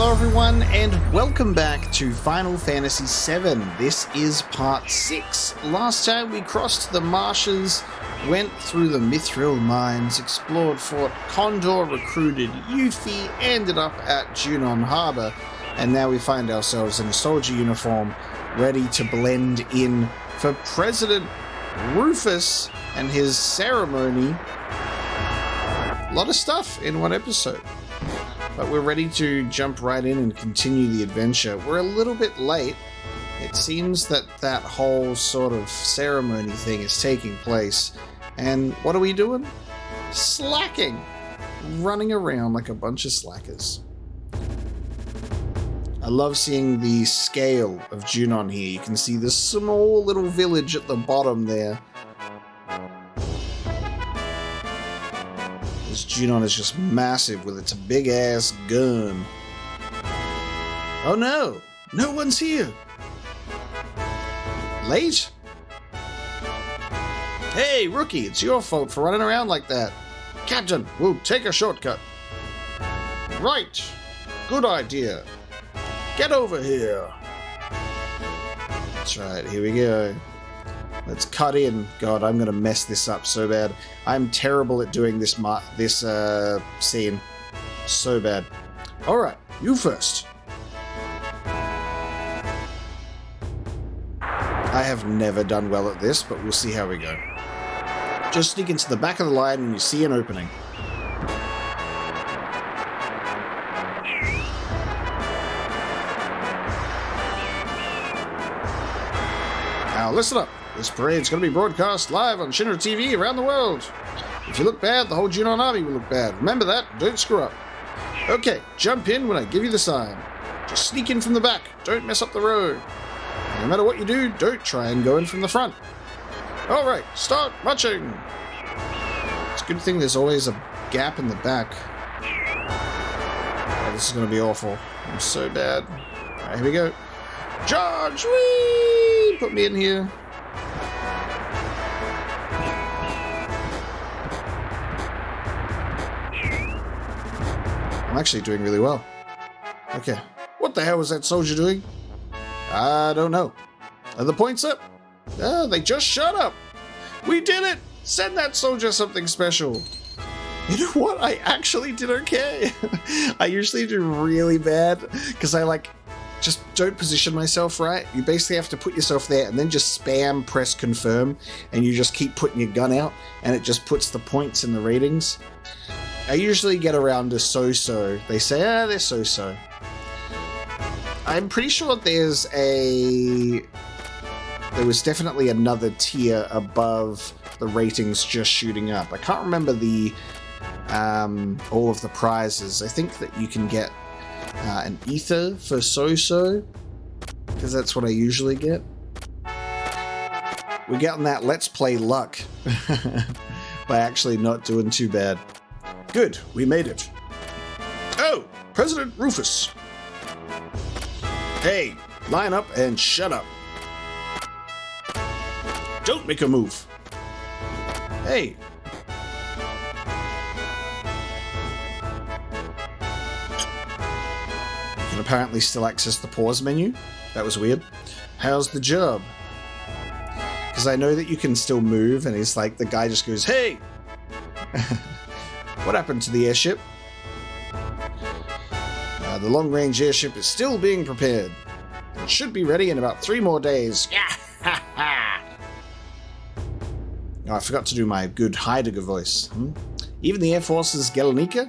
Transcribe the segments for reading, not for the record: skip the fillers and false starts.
Hello everyone, and welcome back to Final Fantasy VII. This is part 6. Last time we crossed the marshes, went through the Mithril mines, explored Fort Condor, recruited Yuffie, ended up at Junon Harbor, and now we find ourselves in a soldier uniform, ready to blend in for President Rufus and his ceremony. A lot of stuff in one episode. But we're ready to jump right in and continue the adventure. We're a little bit late. It seems that that whole sort of ceremony thing is taking place. And what are we doing? Slacking. Running around like a bunch of slackers. I love seeing the scale of Junon here. You can see the small little village at the bottom there. This Junon is just massive with its big-ass gun. Oh no! No one's here! Late? Hey, rookie, it's your fault for running around like that. Captain, we'll take a shortcut. Right. Good idea. Get over here. That's right, here we go. Let's cut in. God, I'm gonna mess this up so bad. I'm terrible at doing this scene. So bad. Alright, you first. I have never done well at this, but we'll see how we go. Just sneak into the back of the line when you see an opening. Now listen up. This parade's going to be broadcast live on Shinra TV around the world. If you look bad, the whole Junon army will look bad. Remember that, don't screw up. Okay, jump in when I give you the sign. Just sneak in from the back, don't mess up the road. No matter what you do, don't try and go in from the front. Alright, start marching. It's a good thing there's always a gap in the back. Oh, this is going to be awful. I'm so bad. Alright, here we go. Charge! Whee! Put me in here. I'm actually doing really well. Okay. What the hell was that soldier doing? I don't know. Are the points up? They just shut up. We did it! Send that soldier something special. You know what? I actually did okay. I usually do really bad because I just don't position myself right. You basically have to put yourself there and then just spam press confirm, and you just keep putting your gun out and it just puts the points in the ratings. I usually get around to so-so. They say, they're so-so. I'm pretty sure there was definitely another tier above the ratings just shooting up. I can't remember all of the prizes. I think that you can get an ether for so-so, because that's what I usually get. We're getting that Let's Play luck by actually not doing too bad. Good, we made it. Oh, President Rufus. Hey, line up and shut up. Don't make a move. Hey. You can apparently still access the pause menu. That was weird. How's the job? Because I know that you can still move, and it's like the guy just goes, hey! What happened to the airship? The long-range airship is still being prepared. It should be ready in about 3 more days. Oh, I forgot to do my good Heidegger voice. Even the Air Force's Galenica?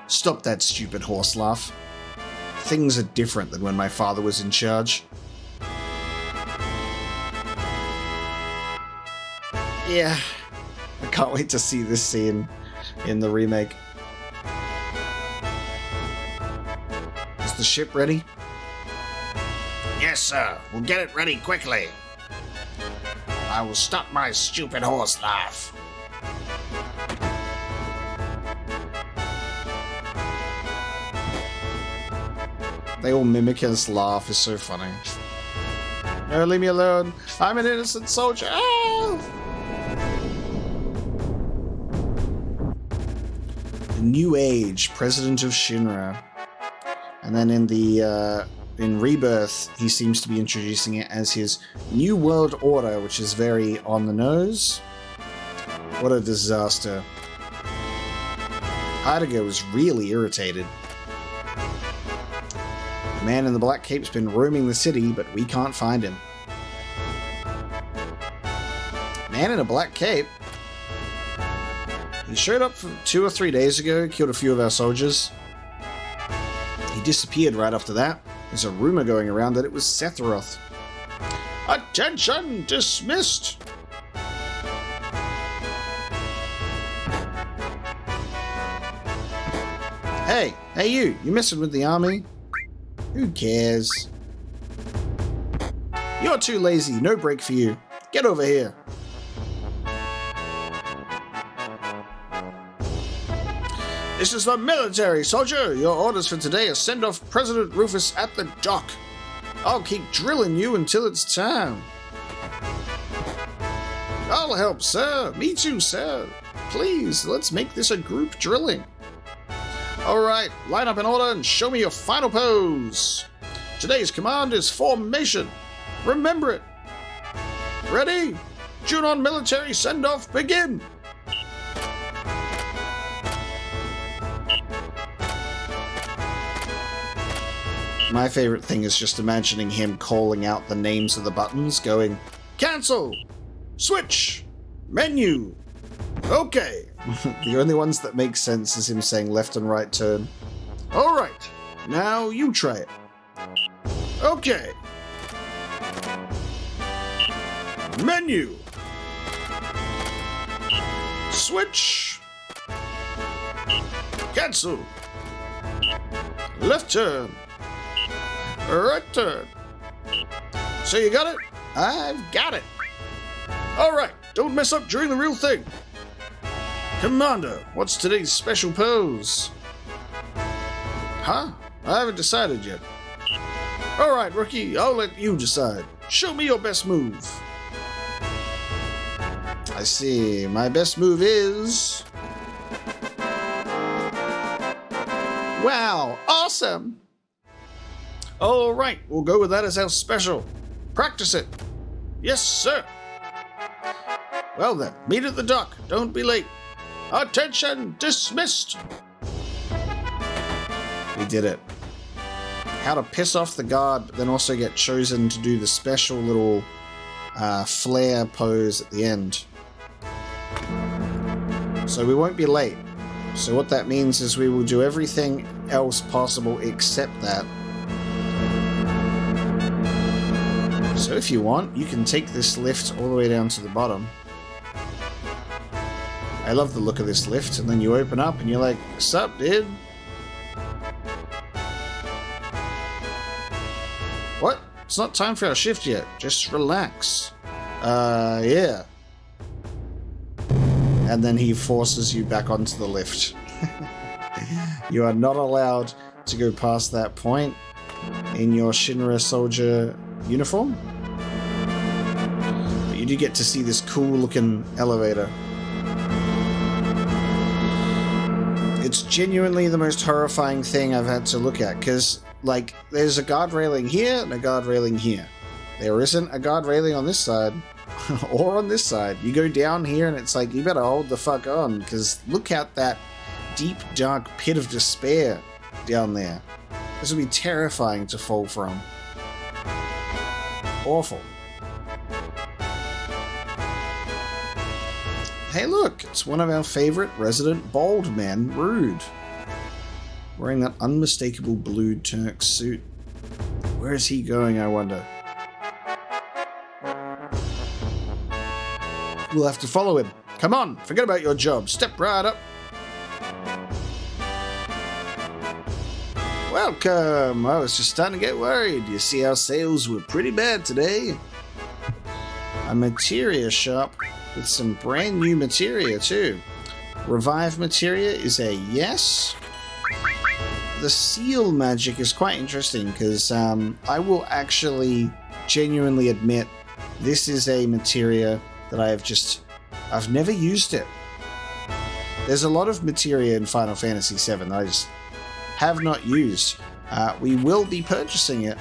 Stop that stupid horse laugh. Things are different than when my father was in charge. Yeah, I can't wait to see this scene in the remake. Is the ship ready? Yes, sir. We'll get it ready quickly. I will stop my stupid horse laugh. They all mimic his laugh. Is so funny. No, leave me alone. I'm an innocent soldier. Ah! New Age, President of Shinra. And then in Rebirth, he seems to be introducing it as his New World Order, which is very on the nose. What a disaster. Heidegger was really irritated. The man in the black cape's been roaming the city, but we can't find him. Man in a black cape? He showed up 2 or 3 days ago, killed a few of our soldiers. He disappeared right after that. There's a rumor going around that it was Sephiroth. Attention! Dismissed! Hey you messing with the army? Who cares? You're too lazy, no break for you. Get over here. This is the military, soldier. Your orders for today are send off President Rufus at the dock. I'll keep drilling you until it's time. I'll help, sir. Me too, sir. Please, let's make this a group drilling. Alright, line up in order and show me your final pose. Today's command is formation. Remember it. Ready? Junon military send-off, begin! My favorite thing is just imagining him calling out the names of the buttons, going, cancel! Switch! Menu! Okay! The only ones that make sense is him saying left and right turn. Alright, now you try it. Okay. Menu. Switch. Cancel. Left turn. Right turn. So you got it? I've got it. Alright, don't mess up during the real thing. Commander, what's today's special pose? Huh? I haven't decided yet. Alright, rookie, I'll let you decide. Show me your best move. I see. My best move is... Wow, awesome! Alright, we'll go with that as our special. Practice it. Yes, sir. Well then, meet at the dock. Don't be late. Attention, dismissed! We did it. How to piss off the guard, but then also get chosen to do the special little flare pose at the end. So we won't be late. So what that means is we will do everything else possible except that. So if you want, you can take this lift all the way down to the bottom. I love the look of this lift, and then you open up and you're like, sup, dude? What? It's not time for our shift yet. Just relax. Yeah. And then he forces you back onto the lift. You are not allowed to go past that point in your Shinra soldier uniform. But you do get to see this cool looking elevator. It's genuinely the most horrifying thing I've had to look at, because, like, there's a guard railing here and a guard railing here. There isn't a guard railing on this side, or on this side. You go down here and it's like, you better hold the fuck on, because look at that deep, dark pit of despair down there. This would be terrifying to fall from. Awful. Hey look, it's one of our favorite resident bald men, Rude. Wearing that unmistakable blue Turk suit. Where is he going, I wonder? We'll have to follow him. Come on, forget about your job. Step right up. Welcome. I was just starting to get worried. You see, our sales were pretty bad today. A materia shop with some brand new materia too. Revive materia is a yes. The seal magic is quite interesting because I will actually genuinely admit this is a materia that I've never used it. There's a lot of materia in Final Fantasy VII that I just have not used. We will be purchasing it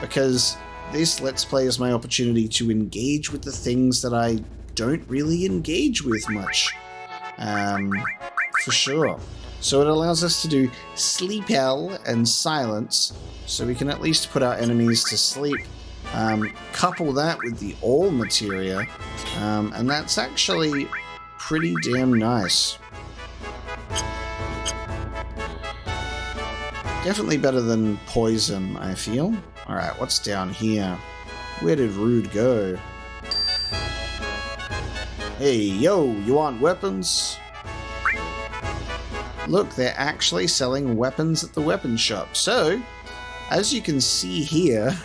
because this Let's Play is my opportunity to engage with the things that I don't really engage with much. For sure. So it allows us to do Sleep Hell and Silence, so we can at least put our enemies to sleep. Couple that with the all materia, and that's actually pretty damn nice. Definitely better than poison, I feel. Alright, what's down here? Where did Rude go? Hey, yo, you want weapons? Look, they're actually selling weapons at the weapon shop. So, as you can see here,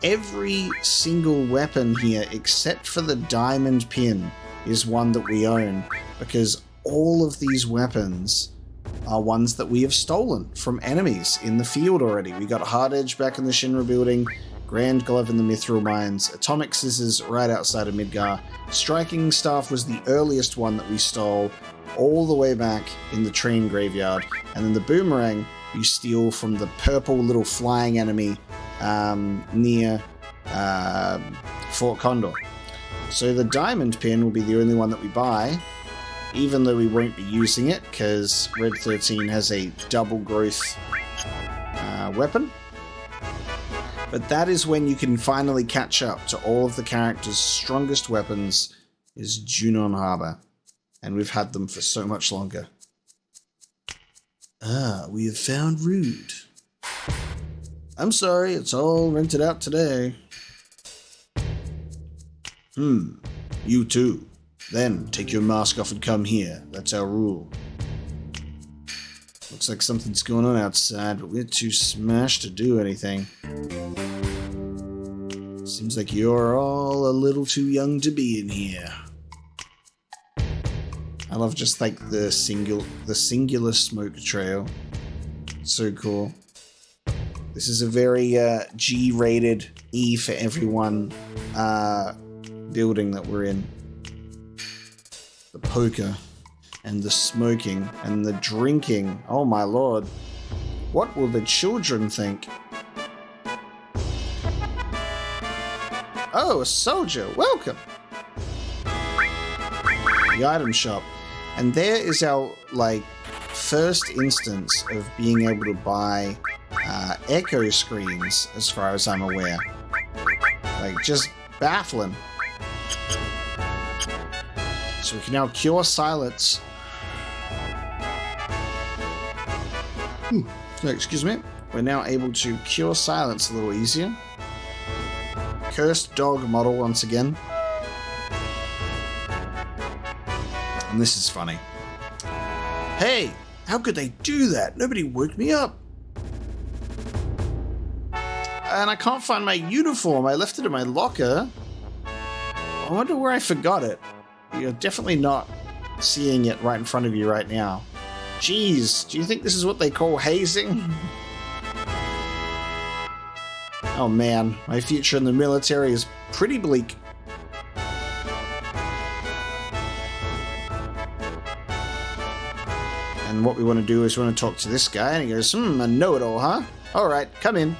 every single weapon here, except for the diamond pin, is one that we own, because all of these weapons are ones that we have stolen from enemies in the field already. We got Hard Edge back in the Shinra building, Grand Glove in the Mithril Mines, Atomic Scissors right outside of Midgar, Striking Staff was the earliest one that we stole, all the way back in the train graveyard, and then the Boomerang you steal from the purple little flying enemy near Fort Condor. So the diamond pin will be the only one that we buy, even though we won't be using it because Red 13 has a double growth weapon. But that is when you can finally catch up to all of the characters' strongest weapons is Junon Harbor. And we've had them for so much longer. Ah, we have found Rude. I'm sorry, it's all rented out today. You too. Then, take your mask off and come here. That's our rule. Looks like something's going on outside, but we're too smashed to do anything. Seems like you're all a little too young to be in here. I love just like the singular smoke trail. It's so cool. This is a very G-rated E for everyone building that we're in. The poker and the smoking and the drinking. Oh my lord. What will the children think? Oh, a soldier. Welcome. The item shop. And there is our, like, first instance of being able to buy echo screens, as far as I'm aware. Like, just baffling. So we can now cure silence. Excuse me. We're now able to cure silence a little easier. Cursed dog model once again. And this is funny. Hey, how could they do that? Nobody woke me up. And I can't find my uniform. I left it in my locker. I wonder where I forgot it. You're definitely not seeing it right in front of you right now. Jeez, do you think this is what they call hazing? Oh man, my future in the military is pretty bleak. And what we want to do is we want to talk to this guy, and he goes, a know-it-all, huh? Alright, come in.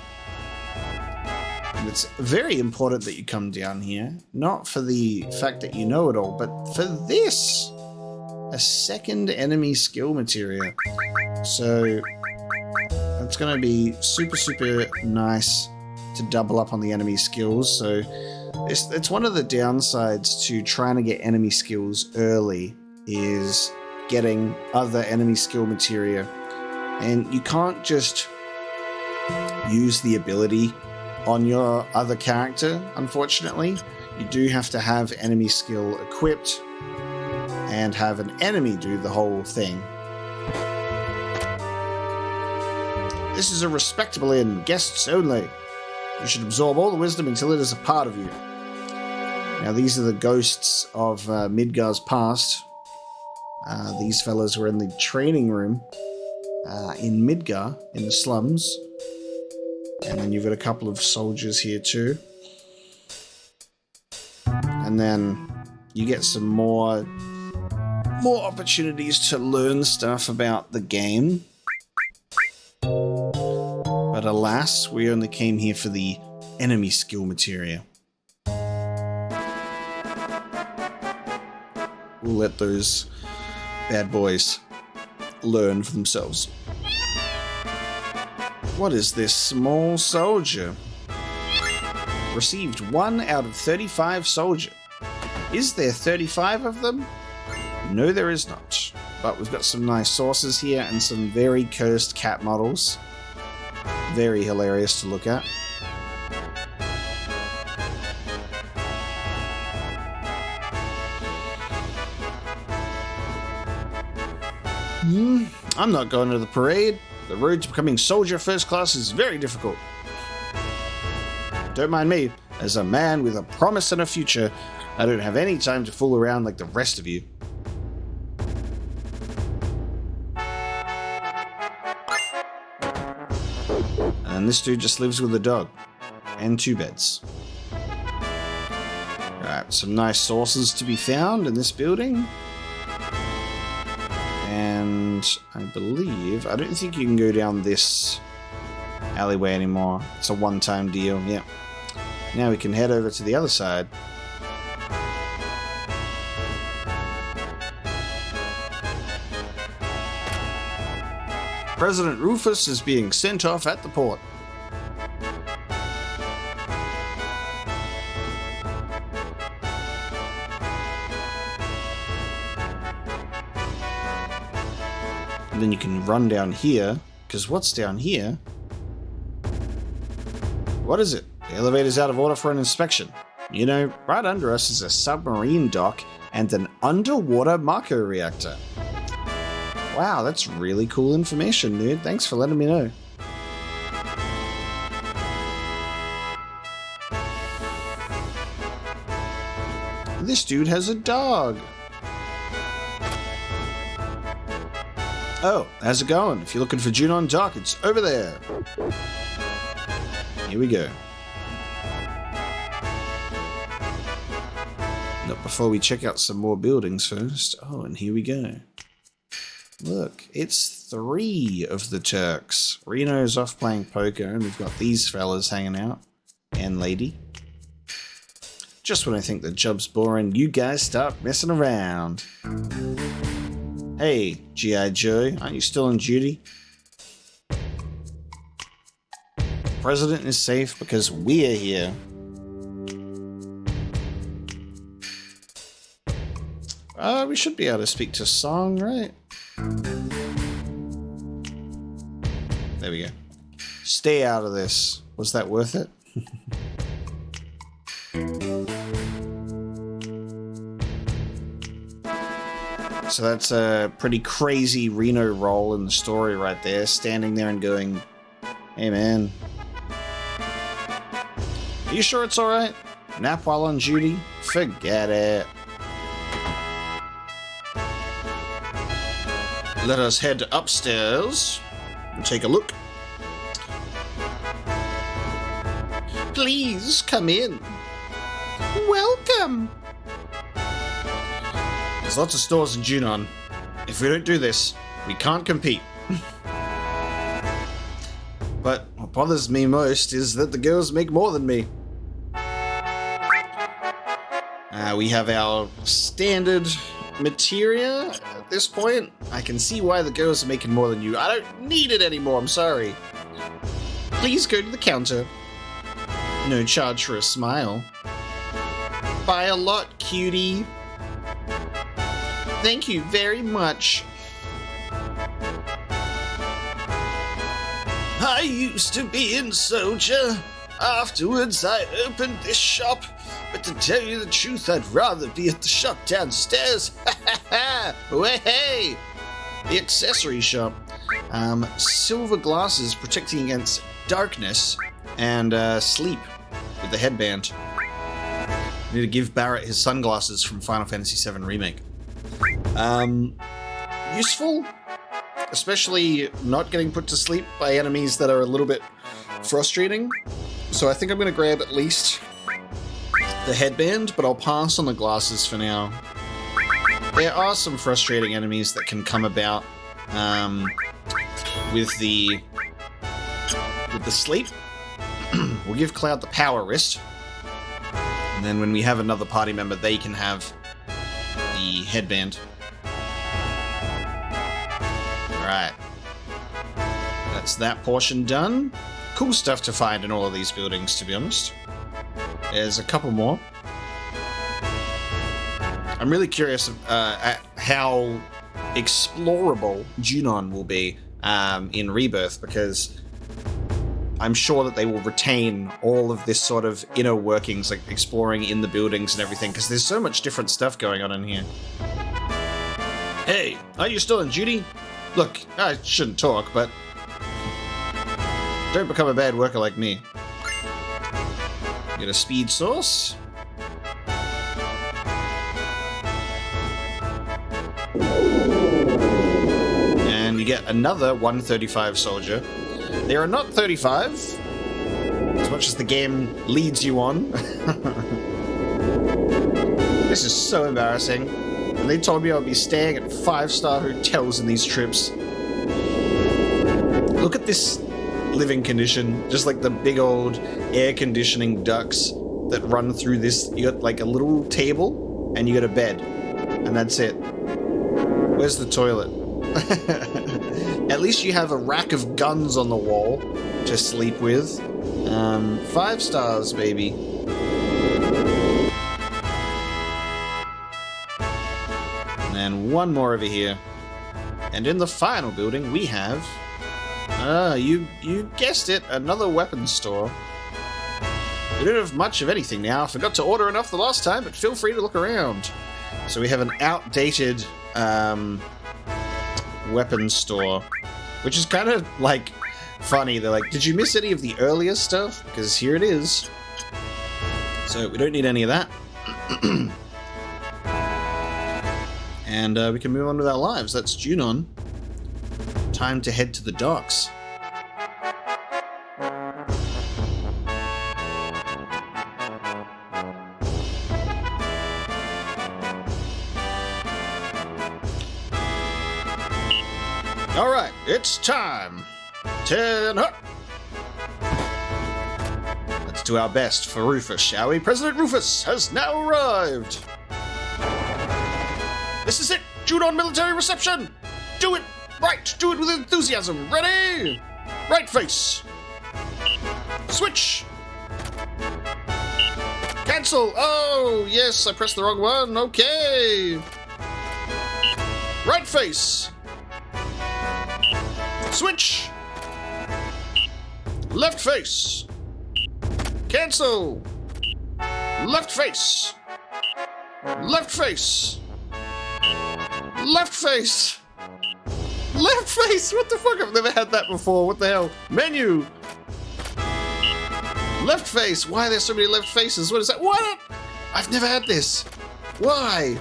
And it's very important that you come down here, not for the fact that you know it all, but for this. A second enemy skill materia. So that's going to be super, super nice to double up on the enemy skills. So it's one of the downsides to trying to get enemy skills early is getting other enemy skill materia. And you can't just use the ability on your other character, unfortunately. You do have to have enemy skill equipped and have an enemy do the whole thing. This is a respectable inn, guests only. You should absorb all the wisdom until it is a part of you. Now these are the ghosts of Midgar's past. These fellas were in the training room in Midgar, in the slums. And then you've got a couple of soldiers here too. And then you get some more more opportunities to learn stuff about the game. But alas, we only came here for the enemy skill materia. We'll let those bad boys learn for themselves. What is this small soldier? Received 1 out of 35 soldier. Is there 35 of them? No, there is not. But we've got some nice sources here and some very cursed cat models. Very hilarious to look at. I'm not going to the parade. The road to becoming soldier first class is very difficult. Don't mind me. As a man with a promise and a future, I don't have any time to fool around like the rest of you. And this dude just lives with a dog. And 2 beds. Alright, some nice sources to be found in this building. And I believe... I don't think you can go down this alleyway anymore. It's a one-time deal, yeah. Now we can head over to the other side. President Rufus is being sent off at the port. And then you can run down here, because what's down here? What is it? The elevator's out of order for an inspection. You know, right under us is a submarine dock and an underwater Mako reactor. Wow, that's really cool information, dude. Thanks for letting me know. This dude has a dog. Oh, how's it going? If you're looking for Junon dock, it's over there. Here we go. Not before we check out some more buildings first. Oh, and here we go. Look, it's 3 of the Turks. Reno's off playing poker, and we've got these fellas hanging out. And lady. Just when I think the job's boring, you guys start messing around. Hey, G.I. Joe, aren't you still on duty? The president is safe because we're here. We should be able to speak to Song, right? There we go. Stay out of this. Was that worth it? So that's a pretty crazy Reno role in the story right there. Standing there and going, hey man. Are you sure it's alright? Nap while on duty? Forget it. Let us head upstairs and take a look. Please come in. Welcome. There's lots of stores in Junon. If we don't do this, we can't compete. But what bothers me most is that the girls make more than me. We have our standard materia at this point. I can see why the girls are making more than you. I don't need it anymore, I'm sorry. Please go to the counter. No charge for a smile. Buy a lot, cutie. Thank you very much. I used to be in soldier. Afterwards I opened this shop. But to tell you the truth, I'd rather be at the shop downstairs. Ha ha ha! Hey! The accessory shop. Silver glasses protecting against darkness and sleep with the headband. I need to give Barret his sunglasses from Final Fantasy VII Remake. Useful, especially not getting put to sleep by enemies that are a little bit frustrating. So I think I'm going to grab at least the headband, but I'll pass on the glasses for now. There are some frustrating enemies that can come about with the sleep. We'll give Cloud the power wrist, and then when we have another party member, they can have the headband. Alright. That's that portion done. Cool stuff to find in all of these buildings, to be honest. There's a couple more. I'm really curious at how explorable Junon will be in Rebirth, because I'm sure that they will retain all of this sort of inner workings, like exploring in the buildings and everything, because there's so much different stuff going on in here. Hey, are you still on duty? Look, I shouldn't talk, but don't become a bad worker like me. Get a speed source. And you get another 135 soldier. There are not 35, as much as the game leads you on. This is so embarrassing. And they told me I would be staying at 5-star hotels in these trips. Look at this living condition, just like the big old air conditioning ducts that run through this. You got like a little table and you got a bed, and that's it. Where's the toilet? At least you have a rack of guns on the wall to sleep with. 5 stars, baby. And one more over here. And in the final building we have you guessed it, another weapons store. We don't have much of anything now. I forgot to order enough the last time, but feel free to look around. So we have an outdated weapons store, which is kind of like funny. They're like, did you miss any of the earlier stuff? Because here it is. So we don't need any of that. And we can move on with our lives. That's Junon. Time to head to the docks. Alright, it's time. 10 up. Let's do our best for Rufus, shall we? President Rufus has now arrived. This is it! Junon military reception! Do it right! Do it with enthusiasm! Ready? Right face! Switch! Cancel! Oh, yes, I pressed the wrong one. Okay! Right face! Switch! Left face! Cancel! Left face! Left face! Left face! Left face! What the fuck? I've never had that before. What the hell? Menu! Left face! Why are there so many left faces? What is that? What? I've never had this. Why?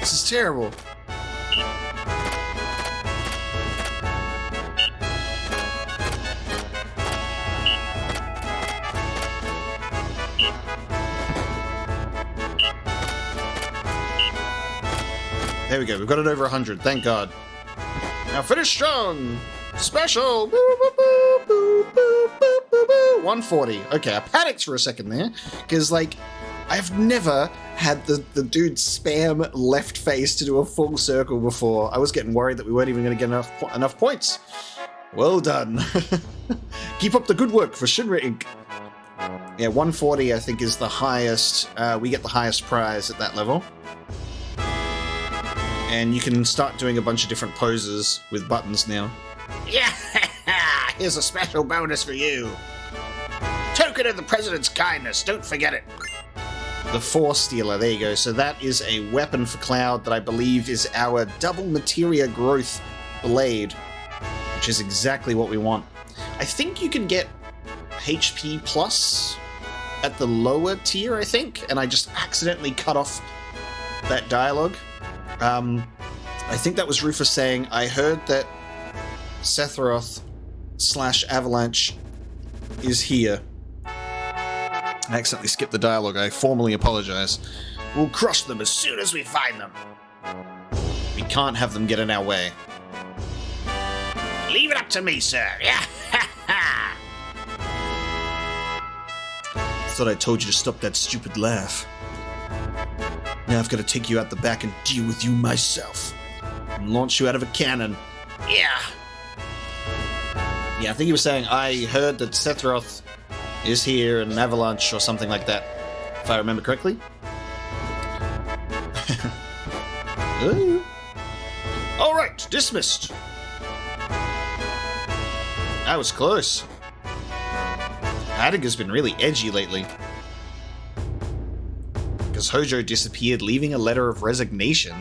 This is terrible. There we go, we've got it over 100, thank God. Now finish strong! Special! Boo, boo, boo, boo, boo, boo, boo, boo. 140. Okay, I panicked for a second there, because, like, I've never had the dude spam left face to do a full circle before. I was getting worried that we weren't even going to get enough points. Well done. Keep up the good work for Shinra Inc. Yeah, 140, I think, is the highest. We get the highest prize at that level. And you can start doing a bunch of different poses with buttons now. Yeah! Here's a special bonus for you. Token of the President's kindness, don't forget it. The Force Stealer, there you go. So that is a weapon for Cloud that I believe is our double materia growth blade, which is exactly what we want. I think you can get HP plus at the lower tier, I think, and I just accidentally cut off that dialogue. I think that was Rufus saying, I heard that Sephiroth / Avalanche is here. I accidentally skipped the dialogue. I formally apologize. We'll crush them as soon as we find them. We can't have them get in our way. Leave it up to me, sir. Yeah. Thought I told you to stop that stupid laugh. Now I've got to take you out the back and deal with you myself. And launch you out of a cannon. Yeah. Yeah, I think he was saying, I heard that Sephiroth is here in an avalanche or something like that, if I remember correctly. All right, dismissed. That was close. Heidegger's been really edgy lately. Because Hojo disappeared, leaving a letter of resignation.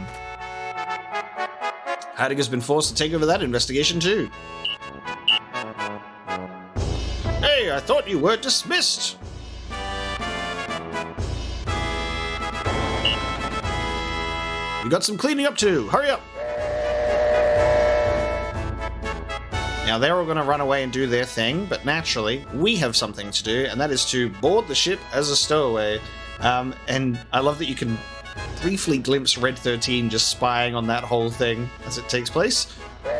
Heidegger's been forced to take over that investigation too. Hey, I thought you were dismissed. We got some cleaning up to do. Hurry up. Now, they're all going to run away and do their thing, but naturally, we have something to do, and that is to board the ship as a stowaway. And I love that you can briefly glimpse Red 13 just spying on that whole thing as it takes place.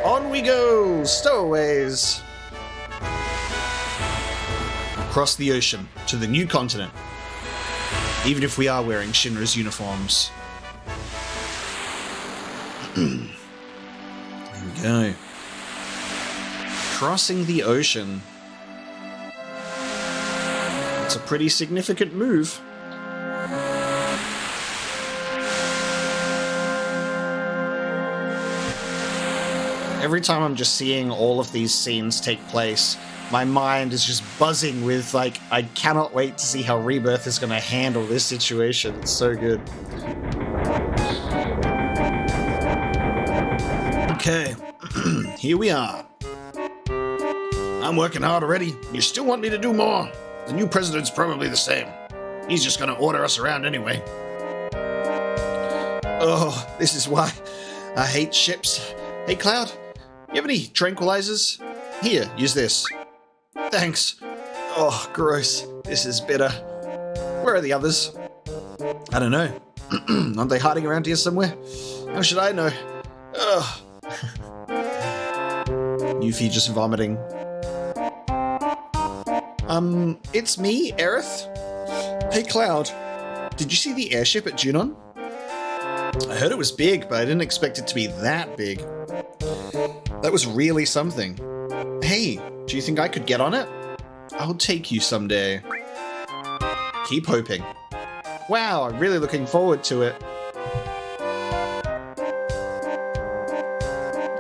On we go, stowaways! Across the ocean to the new continent, even if we are wearing Shinra's uniforms. Here we go. Crossing the ocean. It's a pretty significant move. Every time I'm just seeing all of these scenes take place, my mind is just buzzing with, like, I cannot wait to see how Rebirth is going to handle this situation. It's so good. Okay, here we are. I'm working hard already. You still want me to do more? The new president's probably the same. He's just gonna order us around anyway. Oh, this is why I hate ships. Hey, Cloud, you have any tranquilizers? Here, use this. Thanks. Oh, gross. This is bitter. Where are the others? I don't know. Aren't they hiding around here somewhere? How should I know? Ugh. Yuffie just vomiting. It's me, Aerith. Hey, Cloud. Did you see the airship at Junon? I heard it was big, but I didn't expect it to be that big. That was really something. Hey, do you think I could get on it? I'll take you someday. Keep hoping. Wow, I'm really looking forward to it.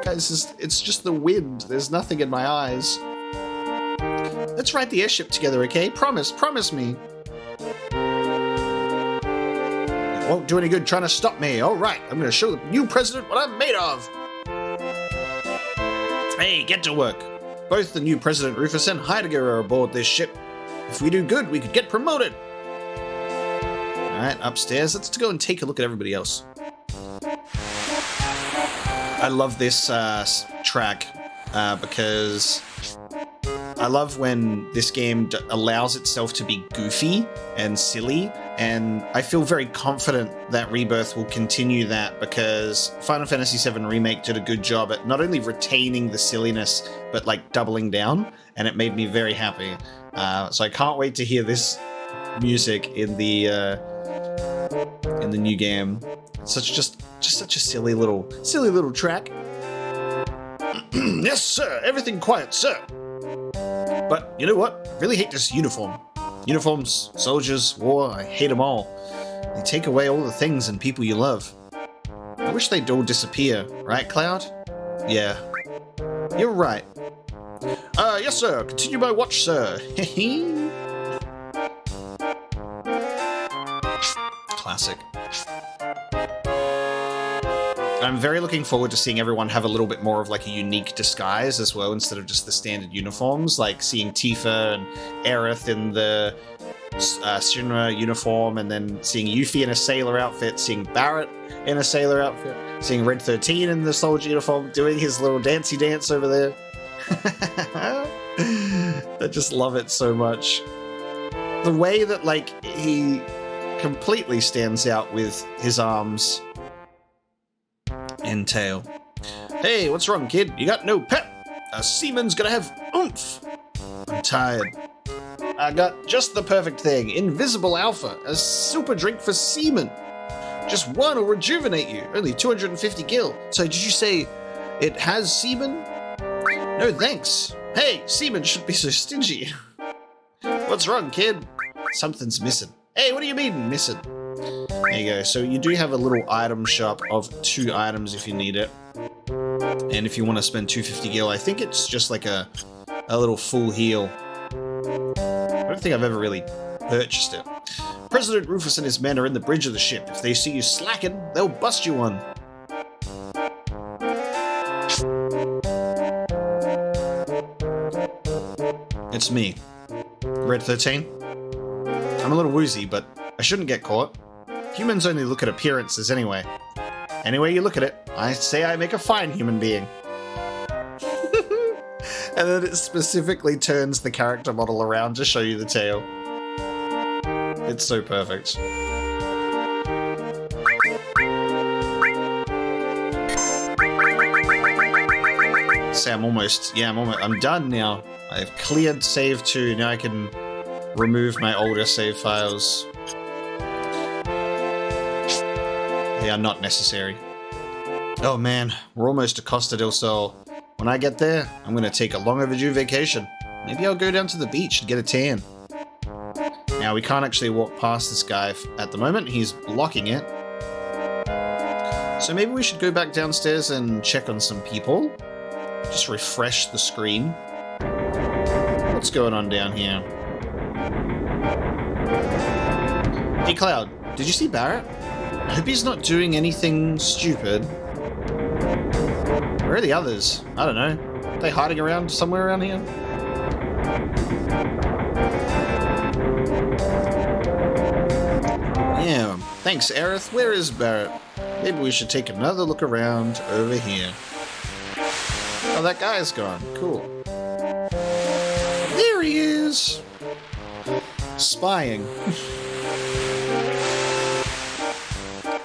Guys, it's just the wind. There's nothing in my eyes. Let's ride the airship together, okay? Promise me. It won't do any good trying to stop me. All right, I'm going to show the new president what I'm made of. Hey, get to work. Both the new president Rufus and Heidegger are aboard this ship. If we do good, we could get promoted. All right, upstairs. Let's go and take a look at everybody else. I love this track because I love when this game allows itself to be goofy and silly, and I feel very confident that Rebirth will continue that because Final Fantasy VII Remake did a good job at not only retaining the silliness, but like doubling down, and it made me very happy. So I can't wait to hear this music in the new game. It's just such a silly little track. Yes, sir. Everything quiet, sir. But you know what? I really hate this uniform. Uniforms, soldiers, war, I hate them all. They take away all the things and people you love. I wish they'd all disappear, right, Cloud? Yeah. You're right. Yes, sir. Continue my watch, sir. Classic. I'm very looking forward to seeing everyone have a little bit more of like a unique disguise as well, instead of just the standard uniforms, like seeing Tifa and Aerith in the Shinra uniform, and then seeing Yuffie in a sailor outfit, seeing Barret in a sailor outfit, seeing Red 13 in the soldier uniform, doing his little dancey dance over there. I just love it so much. The way that, like, he completely stands out with his arms and tail. Hey, what's wrong, kid? You got no pep? A seaman's gonna have oomph. I'm tired. I got just the perfect thing. Invisible Alpha, a super drink for seamen. Just one will rejuvenate you. Only 250 gil. So did you say it has semen? No thanks. Hey, seamen shouldn't be so stingy. What's wrong, kid? Something's missing. Hey, what do you mean missing? There you go. So you do have a little item shop of 2 items if you need it. And if you want to spend 250 gil, I think it's just like a little full heal. I don't think I've ever really purchased it. President Rufus and his men are in the bridge of the ship. If they see you slacking, they'll bust you one. It's me, Red 13. I'm a little woozy, but I shouldn't get caught. Humans only look at appearances anyway. Any way you look at it, I say I make a fine human being. And then it specifically turns the character model around to show you the tail. It's so perfect. Say I'm done now. I've cleared save 2. Now I can remove my older save files. They are not necessary. Oh man, we're almost to Costa del Sol. When I get there, I'm gonna take a long overdue vacation. Maybe I'll go down to the beach and get a tan. Now, we can't actually walk past this guy at the moment. He's blocking it. So maybe we should go back downstairs and check on some people. Just refresh the screen. What's going on down here? Hey, Cloud, did you see Barret? I hope he's not doing anything stupid. Where are the others? I don't know. Are they hiding around somewhere around here? Yeah, thanks, Aerith. Where is Barret? Maybe we should take another look around over here. Oh, that guy's gone. Cool. There he is! Spying.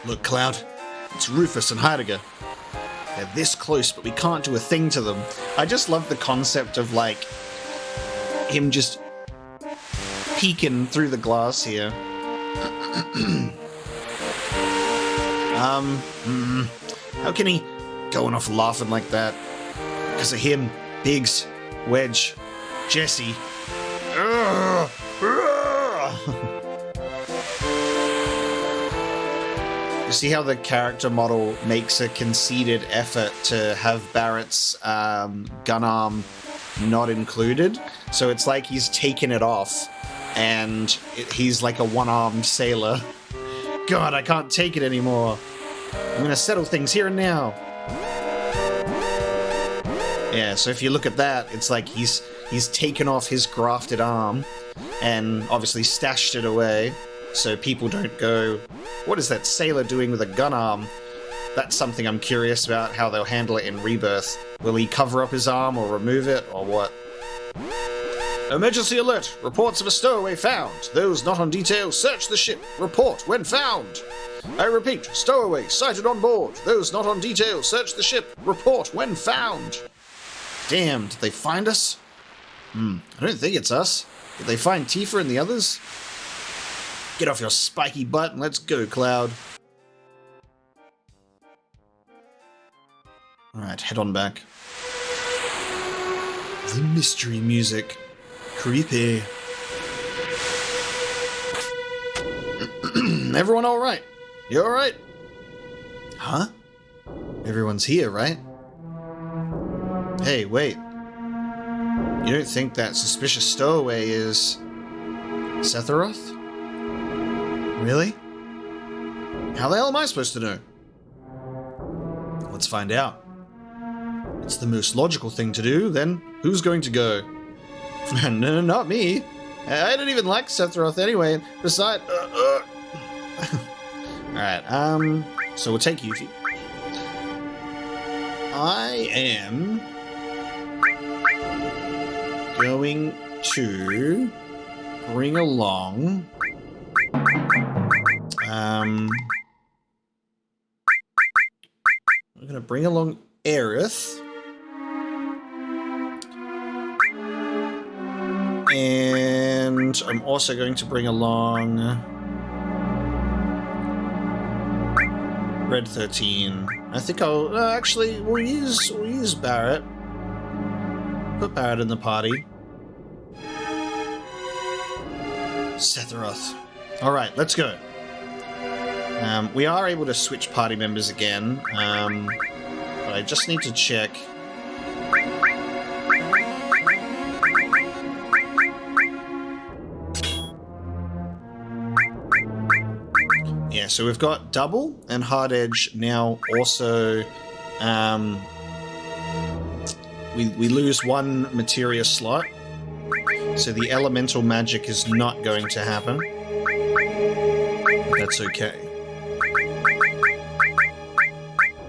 Look, Cloud. It's Rufus and Heidegger. They're this close, but we can't do a thing to them. I just love the concept of, like, him just peeking through the glass here. How can he going off laughing like that? Because of him, Biggs, Wedge, Jesse. You see how the character model makes a conceited effort to have Barret's gun arm not included? So it's like he's taken it off, and he's like a one-armed sailor. God, I can't take it anymore. I'm gonna settle things here and now. Yeah, so if you look at that, it's like he's taken off his grafted arm and obviously stashed it away so people don't go, what is that sailor doing with a gun arm? That's something I'm curious about, how they'll handle it in Rebirth. Will he cover up his arm or remove it, or what? Emergency alert! Reports of a stowaway found. Those not on detail, search the ship. Report when found. I repeat, stowaway sighted on board. Those not on detail, search the ship. Report when found. Damn, did they find us? I don't think it's us. Did they find Tifa and the others? Get off your spiky butt and let's go, Cloud. Alright, head on back. The mystery music. Creepy. Everyone alright? You alright? Huh? Everyone's here, right? Hey, wait. You don't think that suspicious stowaway is Sephiroth? Really? How the hell am I supposed to know? Let's find out. It's the most logical thing to do, then who's going to go? No, not me. I don't even like Sephiroth anyway. Besides, Alright, so we'll take Yuffie. I am going to bring along... we're going to bring along Aerith. And I'm also going to bring along Red 13. I think I'll actually we'll use Barret. Put Barret in the party. Sephiroth. All right, let's go. We are able to switch party members again, but I just need to check. Yeah, so we've got Double and Hard Edge now also, we lose one materia slot, so the elemental magic is not going to happen. But that's okay.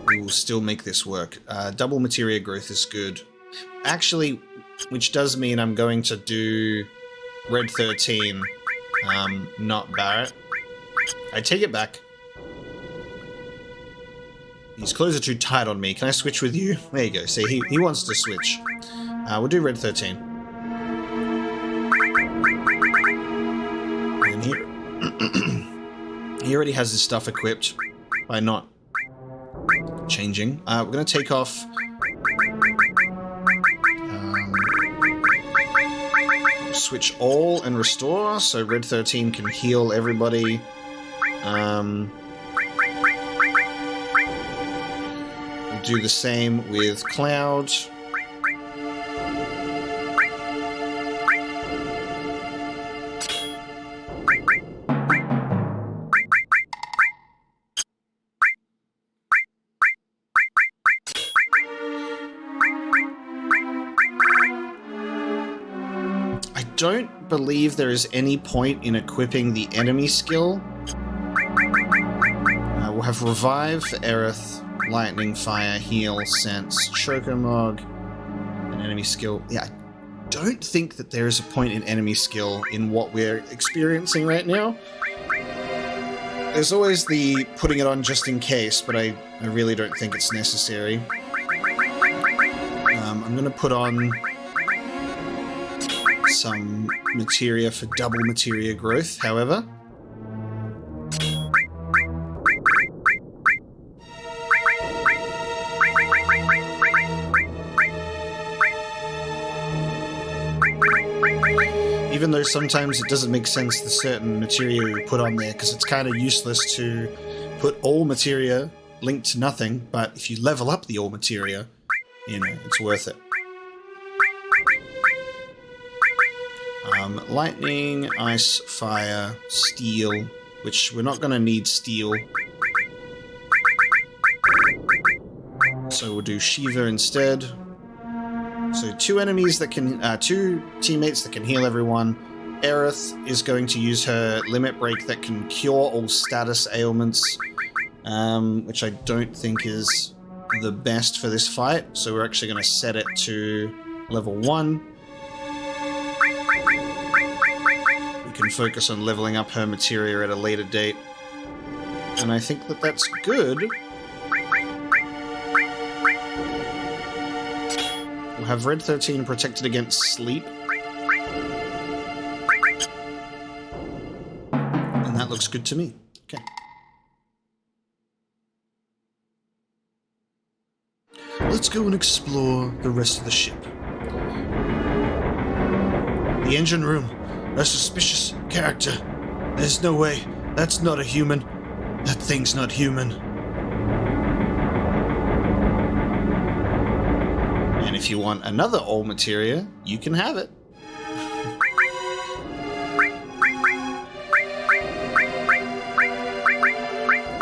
We will still make this work. Double materia growth is good. Actually, which does mean I'm going to do Red 13, not Barret. I take it back. These clothes are too tight on me. Can I switch with you? There you go. See, he wants to switch. We'll do Red 13. And he already has his stuff equipped by not changing. We're going to take off... switch all and restore, so Red 13 can heal everybody. We'll do the same with Cloud. I don't believe there is any point in equipping the enemy skill. We'll have Revive for Aerith, Lightning, Fire, Heal, Sense, Chocomog, an enemy skill. Yeah, I don't think that there is a point in enemy skill in what we're experiencing right now. There's always the putting it on just in case, but I really don't think it's necessary. I'm going to put on some materia for double materia growth, however. Even though sometimes it doesn't make sense the certain materia we put on there, because it's kind of useless to put all materia linked to nothing, but if you level up the all materia, you know, it's worth it. Lightning, Ice, Fire, Steel, which we're not going to need Steel. So we'll do Shiva instead. So two enemies that can, two teammates that can heal everyone. Aerith is going to use her Limit Break that can cure all status ailments, which I don't think is the best for this fight. So we're actually going to set it to level 1. We can focus on leveling up her materia at a later date. And I think that that's good. We'll have Red 13 protected against sleep. And that looks good to me. Okay. Let's go and explore the rest of the ship. The engine room. A suspicious character. There's no way. That's not a human. That thing's not human. And if you want another all materia, you can have it.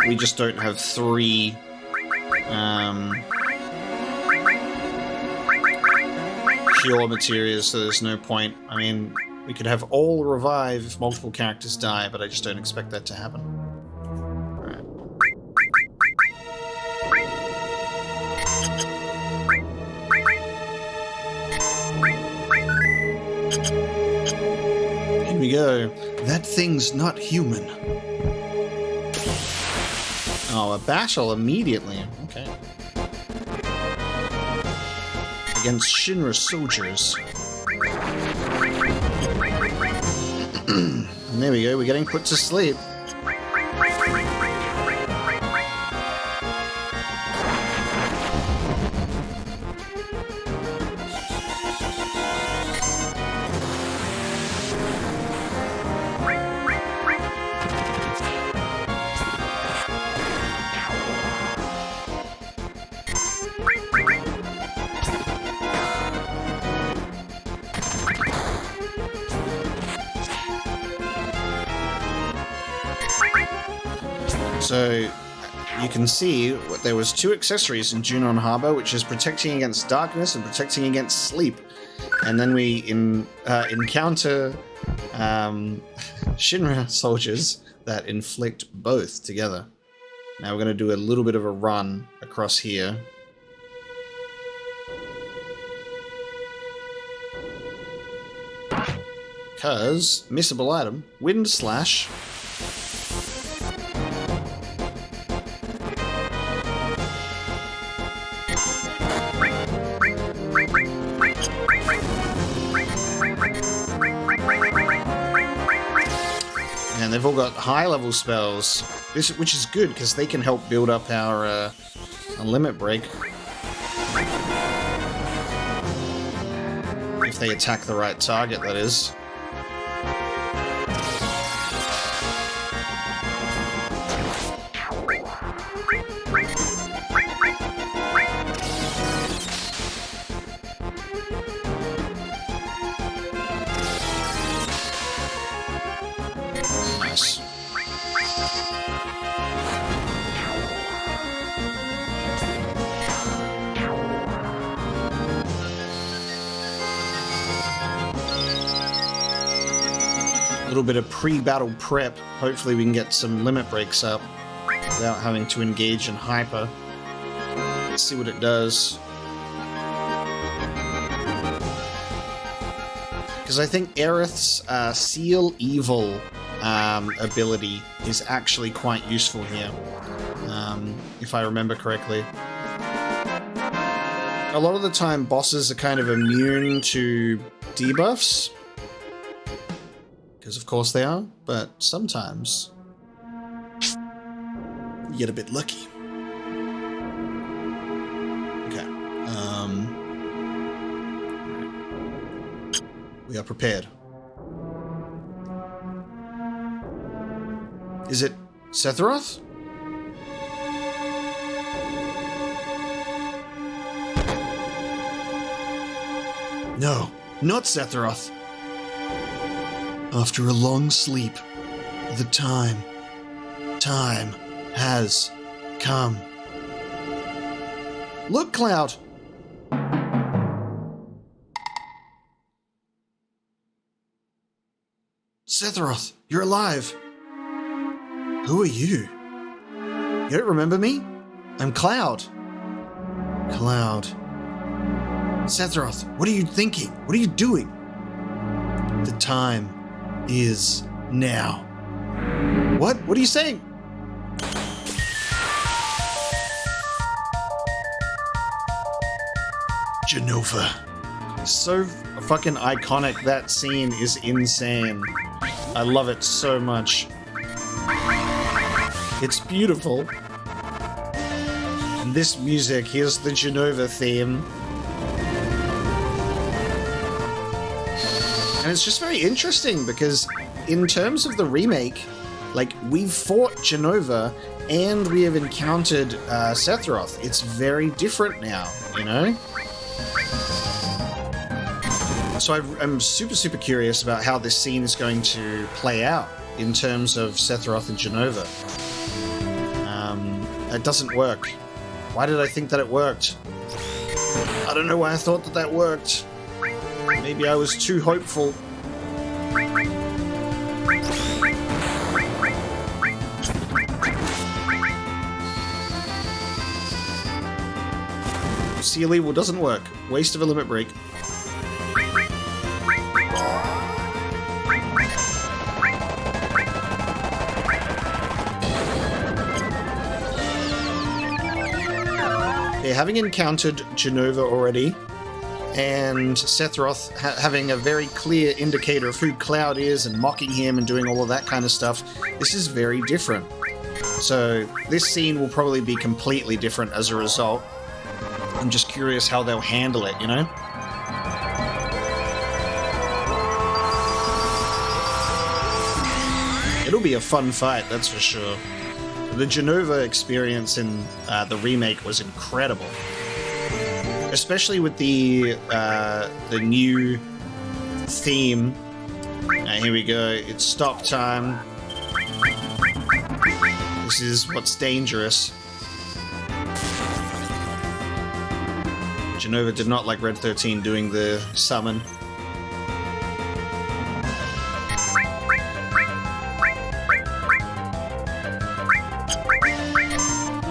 We just don't have 3 pure materias, so there's no point. I mean, we could have all revive if multiple characters die, but I just don't expect that to happen. Alright. we go. That thing's not human. Oh, a battle immediately. Okay. Against Shinra soldiers. And there we go, we're getting put to sleep. So you can see there was 2 accessories in Junon Harbor, which is protecting against darkness and protecting against sleep. And then we encounter Shinra soldiers that inflict both together. Now we're going to do a little bit of a run across here. Because, missable item, Wind Slash. And they've all got high-level spells, which is good because they can help build up our limit break if they attack the right target, that is. Little bit of pre-battle prep. Hopefully we can get some limit breaks up without having to engage in hyper. Let's see what it does. Because I think Aerith's Seal Evil ability is actually quite useful here, if I remember correctly. A lot of the time bosses are kind of immune to debuffs, because of course they are, but sometimes you get a bit lucky. Okay. We are prepared. Is it Sephiroth? No, not Sephiroth. After a long sleep, the time has come. Look, Cloud! Sephiroth, you're alive. Who are you? You don't remember me? I'm Cloud. Cloud. Sephiroth, what are you thinking? What are you doing? The time is now. What? What are you saying? Jenova. So fucking iconic. That scene is insane. I love it so much. It's beautiful. And this music, here's the Jenova theme. And it's just very interesting because in terms of the remake, like, we've fought Jenova and we have encountered Sephiroth. It's very different now, you know? So I'm super curious about how this scene is going to play out in terms of Sephiroth and Jenova. It doesn't work. Why did I think that it worked? I don't know why I thought that that worked. Maybe I was too hopeful. Seal Evil doesn't work. Waste of a limit break. Yeah, having encountered Jenova already, and Sephiroth having a very clear indicator of who Cloud is and mocking him and doing all of that kind of stuff, this is very different. So this scene will probably be completely different as a result. I'm just curious how they'll handle it, you know? It'll be a fun fight, that's for sure. The Jenova experience in the remake was incredible. Especially with the new theme. Here we go. It's stop time. This is what's dangerous. Jenova did not like Red 13 doing the summon.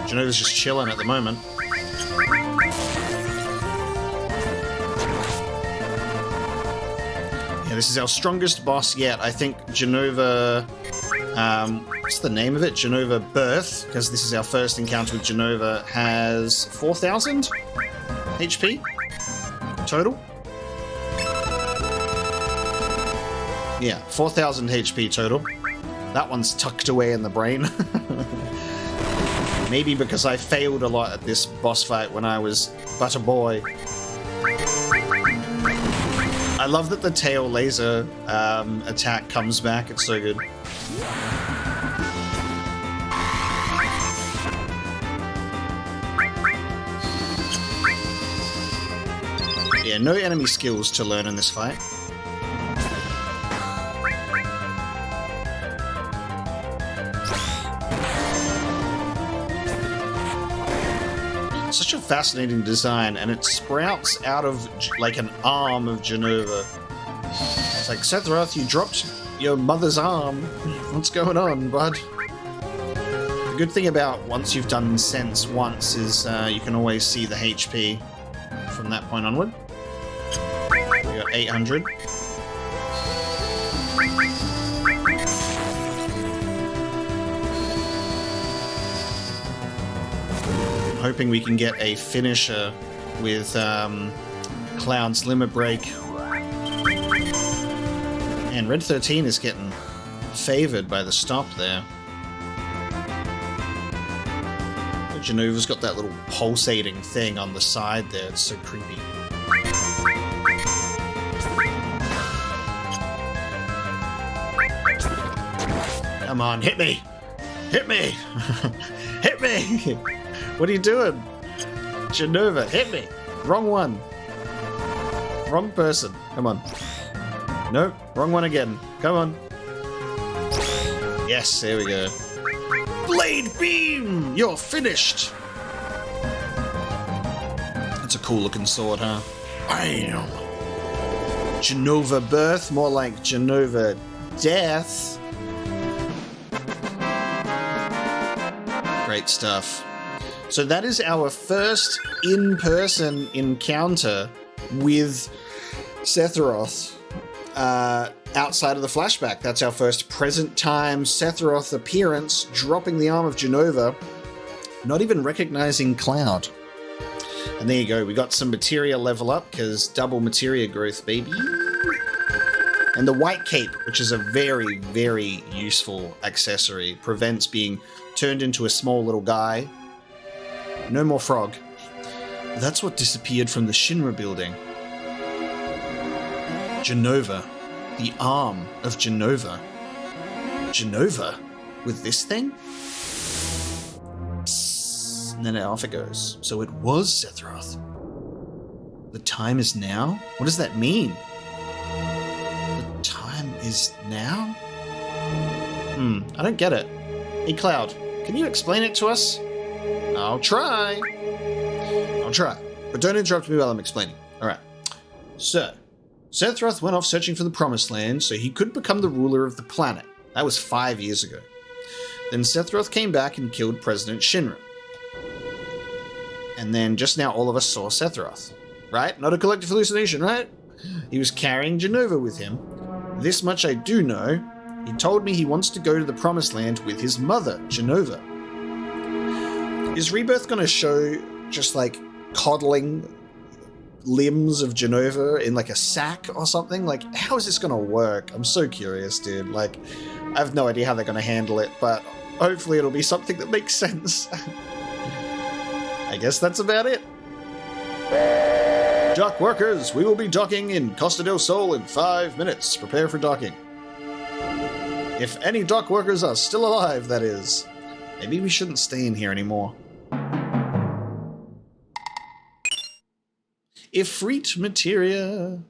Jenova's just chilling at the moment. Yeah, this is our strongest boss yet. I think Jenova... what's the name of it? Jenova-BIRTH, because this is our first encounter with Jenova, has 4,000 HP total. Yeah, 4,000 HP total. That one's tucked away in the brain. Maybe because I failed a lot at this boss fight when I was but a boy. I love that the tail laser attack comes back. It's so good. Yeah, no enemy skills to learn in this fight. Such a fascinating design, and it sprouts out of like an arm of Jenova. It's like, Sephiroth, you dropped your mother's arm. What's going on, bud? The good thing about once you've done Sense once is you can always see the HP from that point onward. We got 800. Hoping we can get a finisher with Cloud's Limit Break. And Red 13 is getting favored by the stop there. Jenova's got that little pulsating thing on the side there. It's so creepy. Come on, hit me! Hit me! Hit me! What are you doing? Jenova, hit me! Wrong one. Wrong person. Come on. Nope, wrong one again. Come on. Yes, there we go. Blade Beam! You're finished! That's a cool looking sword, huh? Bam! Jenova-BIRTH, more like Jenova-Death. Great stuff. So that is our first in-person encounter with Sephiroth outside of the flashback. That's our first present-time Sephiroth appearance, dropping the arm of Jenova, not even recognizing Cloud. And there you go, we got some materia level up, because double materia growth, baby. And the white cape, which is a very, very useful accessory, prevents being turned into a small little guy. No more frog. That's what disappeared from the Shinra building. Jenova. The arm of Jenova. Jenova? With this thing? Psst. And then off it goes. So it was Sephiroth. The time is now? What does that mean? The time is now? I don't get it. Hey Cloud, can you explain it to us? I'll try. But don't interrupt me while I'm explaining. Alright. So, Sephiroth went off searching for the Promised Land so he could become the ruler of the planet. That was 5 years ago. Then Sephiroth came back and killed President Shinra. And then just now all of us saw Sephiroth. Right? Not a collective hallucination, right? He was carrying Jenova with him. This much I do know. He told me he wants to go to the Promised Land with his mother, Jenova. Is Rebirth going to show just like coddling limbs of Jenova in like a sack or something? Like, how is this gonna work? I'm so curious, dude. Like, I have no idea how they're gonna handle it, but hopefully it'll be something that makes sense. I guess that's about it. Dock workers, we will be docking in Costa del Sol in 5 minutes. Prepare for docking. If any dock workers are still alive, that is. Maybe we shouldn't stay in here anymore. Ifrit materia.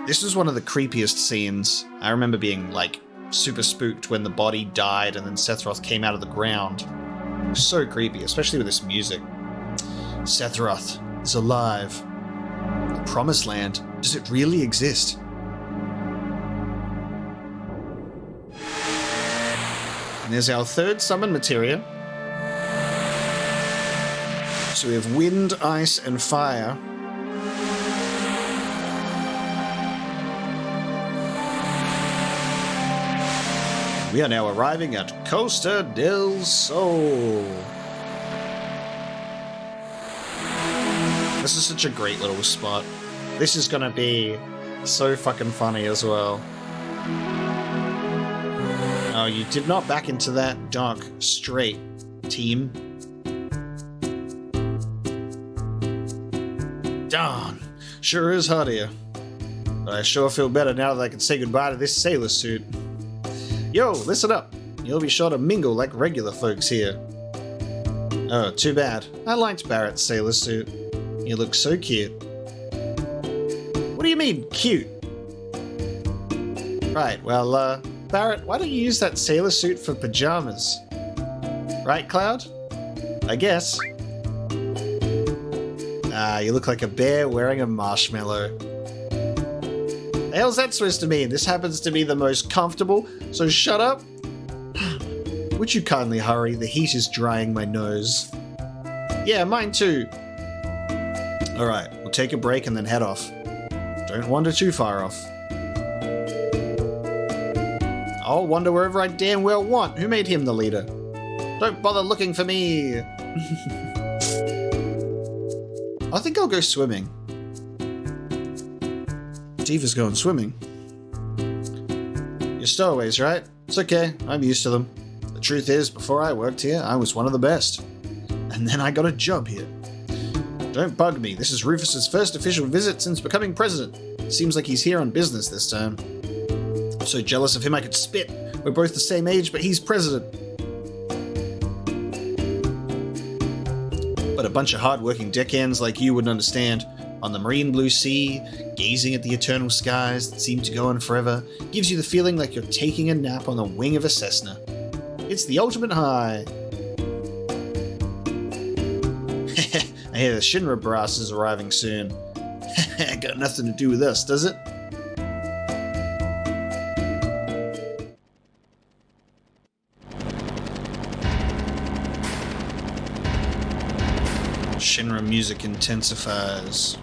This was one of the creepiest scenes. I remember being, like, super spooked when the body died and then Sephiroth came out of the ground. It was so creepy, especially with this music. Sephiroth is alive. The Promised Land, does it really exist? And there's our third summon materia. So we have wind, ice, and fire. We are now arriving at Costa del Sol. This is such a great little spot. This is gonna be so fucking funny as well. Oh, you did not back into that dock straight, team. Darn, sure is hot here. But I sure feel better now that I can say goodbye to this sailor suit. Yo, listen up. You'll be sure to mingle like regular folks here. Oh, too bad. I liked Barret's sailor suit. He looks so cute. What do you mean, cute? Right, well, Barret, why don't you use that sailor suit for pajamas? Right, Cloud? I guess. Ah, you look like a bear wearing a marshmallow. The hell's that supposed to mean? This happens to be the most comfortable, so shut up. Would you kindly hurry? The heat is drying my nose. Yeah, mine too. Alright, we'll take a break and then head off. Don't wander too far off. I'll wander wherever I damn well want. Who made him the leader? Don't bother looking for me. I think I'll go swimming. Diva's going swimming. You're stowaways, right? It's okay, I'm used to them. The truth is, before I worked here, I was one of the best. And then I got a job here. Don't bug me, this is Rufus's first official visit since becoming president. Seems like he's here on business this time. I'm so jealous of him I could spit. We're both the same age, but he's president. But a bunch of hard-working deckhands like you wouldn't understand. On the marine blue sea, gazing at the eternal skies that seem to go on forever, gives you the feeling like you're taking a nap on the wing of a Cessna. It's the ultimate high. I hear the Shinra brass is arriving soon. Got nothing to do with us, does it? Shinra music intensifies.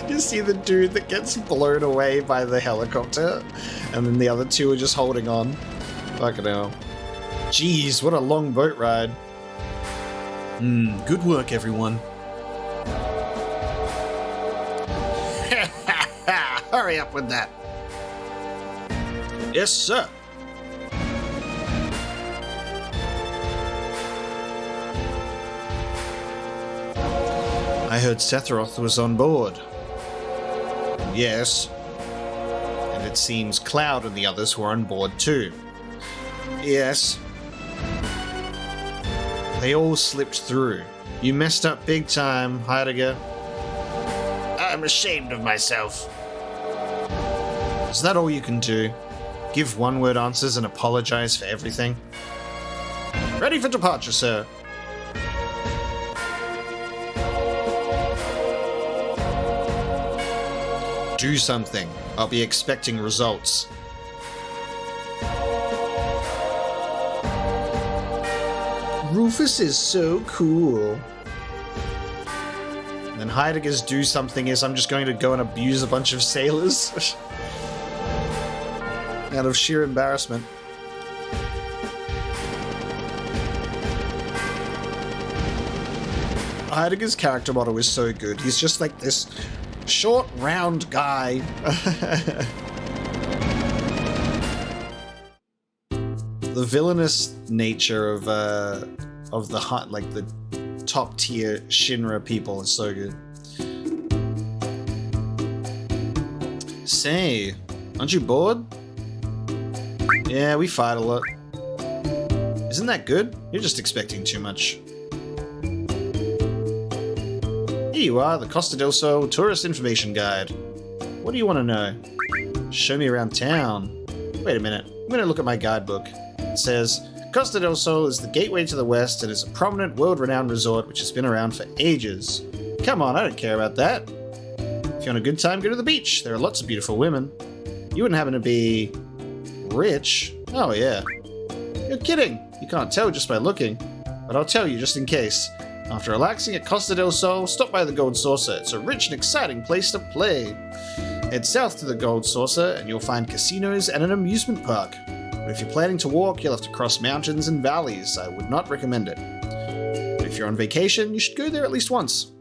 You see the dude that gets blown away by the helicopter, and then the other two are just holding on. Fucking hell. Jeez, what a long boat ride. Good work, everyone. Hurry up with that. Yes, sir. I heard Sephiroth was on board. Yes. And it seems Cloud and the others were on board too. Yes. They all slipped through. You messed up big time, Heidegger. I'm ashamed of myself. Is that all you can do? Give one-word answers and apologize for everything? Ready for departure, sir. Do something. I'll be expecting results. Rufus is so cool. And then Heidegger's do something is I'm just going to go and abuse a bunch of sailors. Out of sheer embarrassment. Heidegger's character model is so good. He's just like this short, round guy. The villainous nature of the like the top tier Shinra people is so good. Say, aren't you bored? Yeah, we fight a lot. Isn't that good? You're just expecting too much. Here you are, the Costa del Sol Tourist Information Guide. What do you want to know? Show me around town. Wait a minute, I'm going to look at my guidebook. It says, Costa del Sol is the gateway to the west and is a prominent world-renowned resort which has been around for ages. Come on, I don't care about that. If you want a good time, go to the beach. There are lots of beautiful women. You wouldn't happen to be rich? Oh yeah. You're kidding. You can't tell just by looking. But I'll tell you just in case. After relaxing at Costa del Sol, stop by the Gold Saucer. It's a rich and exciting place to play. Head south to the Gold Saucer and you'll find casinos and an amusement park. But if you're planning to walk, you'll have to cross mountains and valleys. I would not recommend it. But if you're on vacation, you should go there at least once.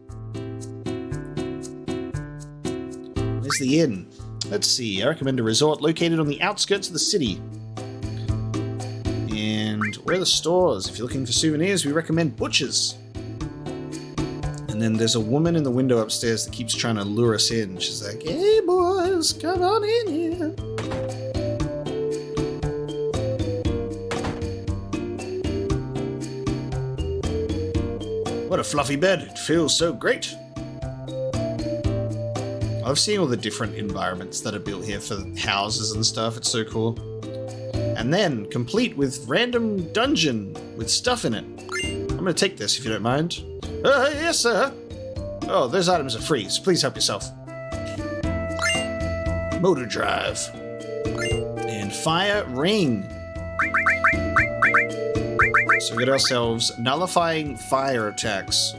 Where's the inn? Let's see. I recommend a resort located on the outskirts of the city. And where are the stores? If you're looking for souvenirs, we recommend Butcher's. And then there's a woman in the window upstairs that keeps trying to lure us in. She's like, hey boys, come on in here. What a fluffy bed. It feels so great. I've seen all the different environments that are built here for houses and stuff. It's so cool. And then, complete with random dungeon with stuff in it. I'm going to take this if you don't mind. Yes, sir. Oh, those items are free, so please help yourself. Motor drive. And fire ring. So we got ourselves nullifying fire attacks,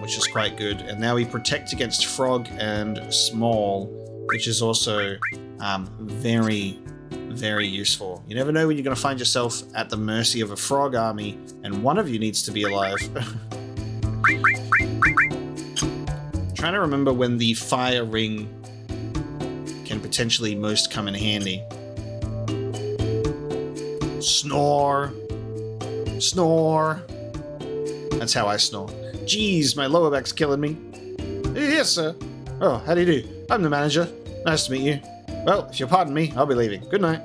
which is quite good. And now we protect against frog and small, which is also very, very useful. You never know when you're going to find yourself at the mercy of a frog army, and one of you needs to be alive. Trying to remember when the fire ring can potentially most come in handy. Snore. Snore. That's how I snore. Jeez, my lower back's killing me. Yes, sir. Oh, how do you do? I'm the manager. Nice to meet you. Well, if you'll pardon me, I'll be leaving. Good night.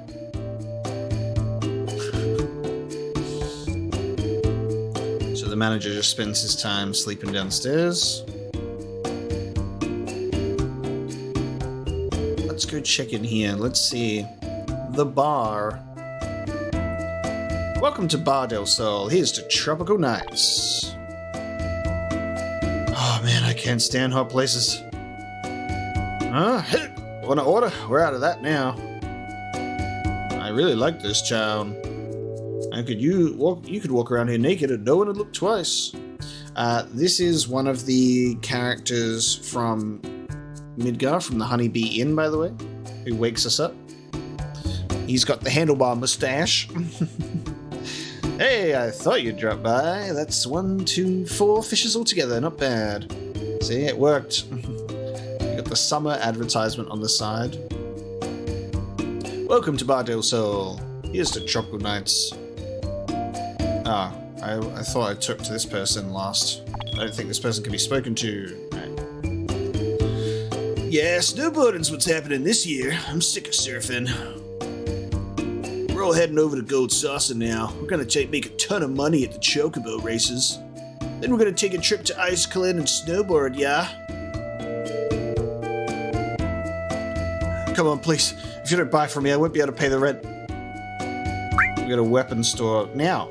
So the manager just spends his time sleeping downstairs. Let's go check in here. Let's see. The bar. Welcome to Bar del Sol. Here's to tropical nights. Oh man, I can't stand hot places. Huh? Want to order? We're out of that now. I really like this town. And you could walk around here naked and no one would look twice. This is one of the characters from Midgar, from the Honeybee Inn, by the way, who wakes us up. He's got the handlebar mustache. Hey, I thought you'd drop by. That's 1, 2, 4 fishes altogether. Not bad. See, it worked. You got the summer advertisement on the side. Welcome to Bar del Sol. Here's to tropical nights. Ah, I thought I took to this person last. I don't think this person can be spoken to. Right. Yeah, snowboarding's what's happening this year. I'm sick of surfing. We're all heading over to Gold Saucer now. We're gonna make a ton of money at the chocobo races. Then we're gonna take a trip to Ice Clan and snowboard, yeah? Come on, please. If you don't buy from me, I won't be able to pay the rent. We got a weapon store. Now,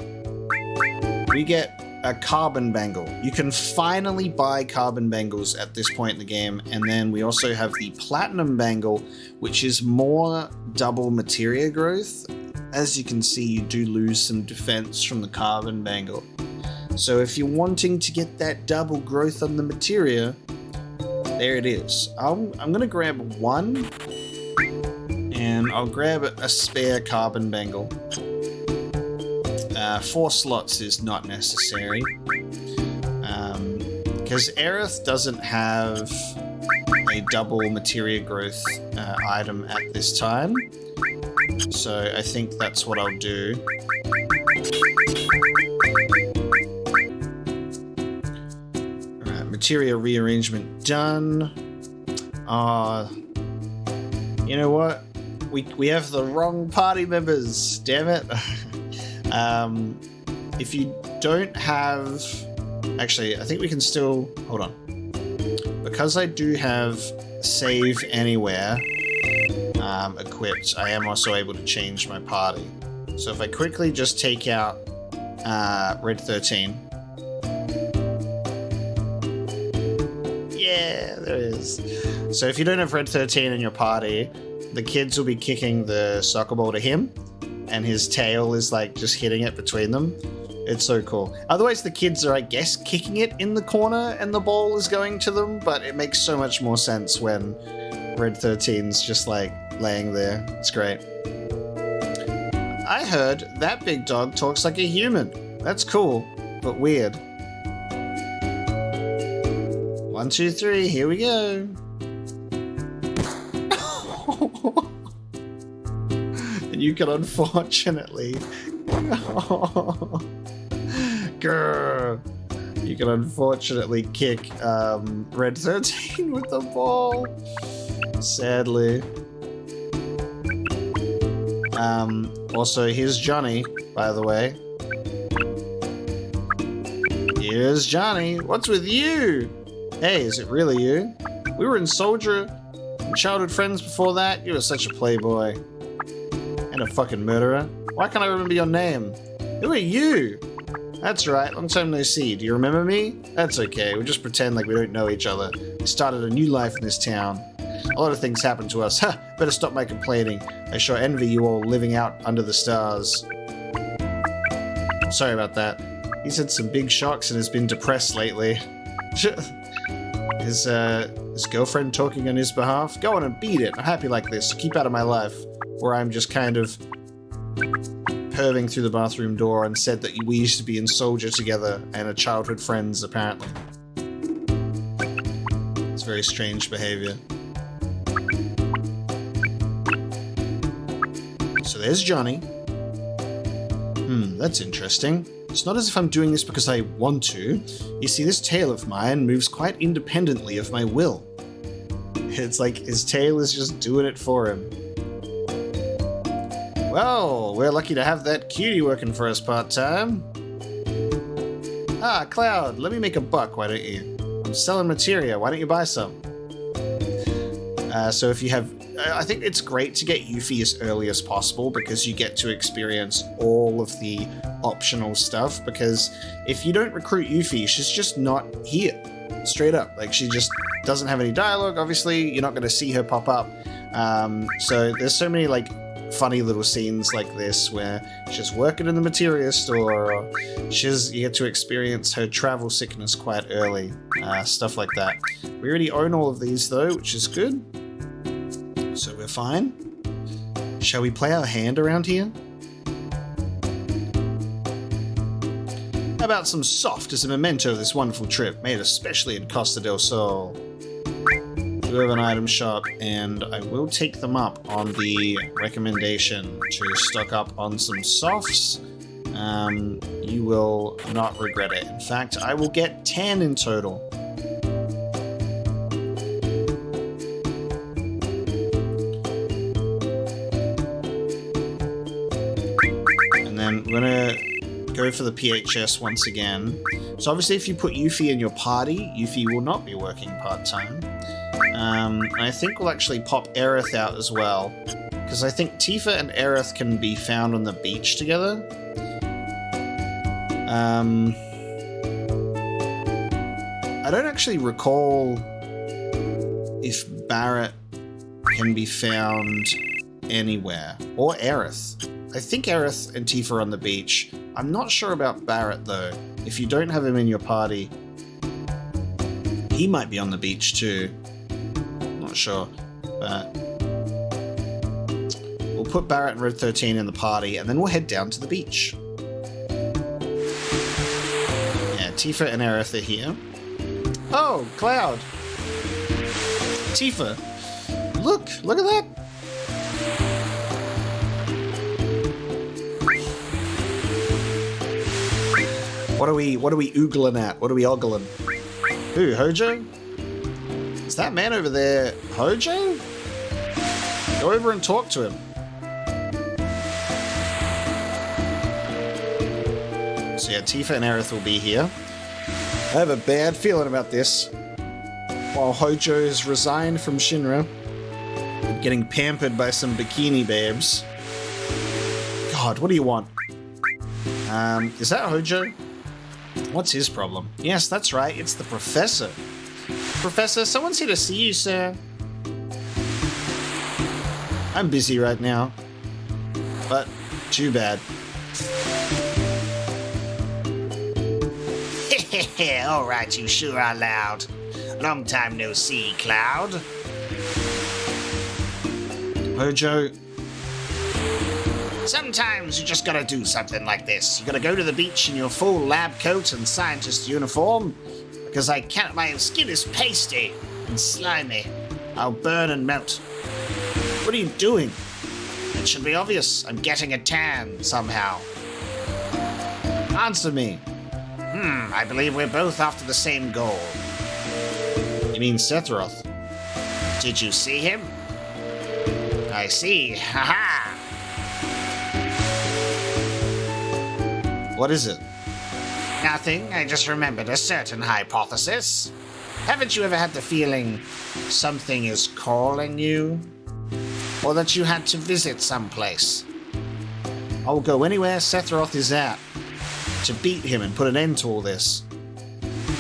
we get a carbon bangle. You can finally buy carbon bangles at this point in the game, and then we also have the platinum bangle, which is more double materia growth. As you can see, you do lose some defense from the carbon bangle. So if you're wanting to get that double growth on the materia, there it is. I'm gonna grab one, and I'll grab a spare carbon bangle. 4 slots is not necessary, because Aerith doesn't have a double materia growth item at this time, so I think that's what I'll do. Alright, materia rearrangement done. You know what? We have the wrong party members, damn it. If you don't have... Actually, I think we can still... Hold on. Because I do have save anywhere equipped, I am also able to change my party. So if I quickly just take out Red 13. Yeah, there it is. So if you don't have Red 13 in your party, the kids will be kicking the soccer ball to him, and his tail is like just hitting it between them. It's so cool. Otherwise the kids are, I guess, kicking it in the corner and the ball is going to them, but it makes so much more sense when Red 13's just like laying there. It's great. I heard that big dog talks like a human. That's cool, but weird. 1, 2, 3, here we go. And you can unfortunately... Grr. You can unfortunately kick Red 13 with the ball. Sadly. Also, here's Johnny, by the way. Here's Johnny. What's with you? Hey, is it really you? We were in Soldier and childhood friends before that. You were such a playboy. And a fucking murderer. Why can't I remember your name? Who are you? That's right, long time no see. Do you remember me? That's okay, we'll just pretend like we don't know each other. We started a new life in this town. A lot of things happened to us. Ha! Better stop my complaining. I sure envy you all living out under the stars. Sorry about that. He's had some big shocks and has been depressed lately. His girlfriend talking on his behalf? Go on and beat it. I'm happy like this. Keep out of my life. Where I'm just kind of perving through the bathroom door and said that we used to be in Soldier together and are childhood friends, apparently. It's very strange behavior. So there's Johnny. That's interesting. It's not as if I'm doing this because I want to. You see, this tail of mine moves quite independently of my will. It's like his tail is just doing it for him. Well, we're lucky to have that cutie working for us part-time. Ah, Cloud, let me make a buck, why don't you? I'm selling materia, why don't you buy some? So if you have... I think it's great to get Yuffie as early as possible because you get to experience all of the optional stuff, because if you don't recruit Yuffie, she's just not here. Straight up. Like, she just doesn't have any dialogue, obviously. You're not going to see her pop up. So there's so many, like, funny little scenes like this where she's working in the materia store, or you get to experience her travel sickness quite early, stuff like that. We already own all of these though, which is good, so we're fine. Shall we play our hand around here? How about some soft as a memento of this wonderful trip, made especially in Costa del Sol? We have an item shop, and I will take them up on the recommendation to stock up on some softs. You will not regret it. In fact, I will get 10 in total. And then we're gonna go for the PHS once again. So obviously if you put Yuffie in your party, Yuffie will not be working part-time. And I think we'll actually pop Aerith out as well, because I think Tifa and Aerith can be found on the beach together. I don't actually recall if Barret can be found anywhere. Or Aerith. I think Aerith and Tifa are on the beach. I'm not sure about Barret, though. If you don't have him in your party, he might be on the beach, too. Not sure. But we'll put Barret and Red 13 in the party, and then we'll head down to the beach. Yeah, Tifa and Aerith are here. Oh, Cloud. Tifa. Look at that. What are we oogling at? What are we ogling? Who, Hojo? Is that man over there Hojo? Go over and talk to him. So yeah, Tifa and Aerith will be here. I have a bad feeling about this. While Hojo is resigned from Shinra and getting pampered by some bikini babes. God, what do you want? Is that Hojo? What's his problem? Yes, that's right, it's the Professor. Professor, someone's here to see you, sir. I'm busy right now. But, too bad. Alright, you sure are loud. Long time no see, Cloud. Hojo. Sometimes you just gotta do something like this. You gotta go to the beach in your full lab coat and scientist uniform. Because I can't, my skin is pasty and slimy. I'll burn and melt. What are you doing? It should be obvious. I'm getting a tan somehow. Answer me. I believe we're both after the same goal. You mean Sephiroth? Did you see him? I see. Haha! What is it? Nothing. I just remembered a certain hypothesis. Haven't you ever had the feeling something is calling you? Or that you had to visit someplace? I'll go anywhere Sephiroth is at to beat him and put an end to all this.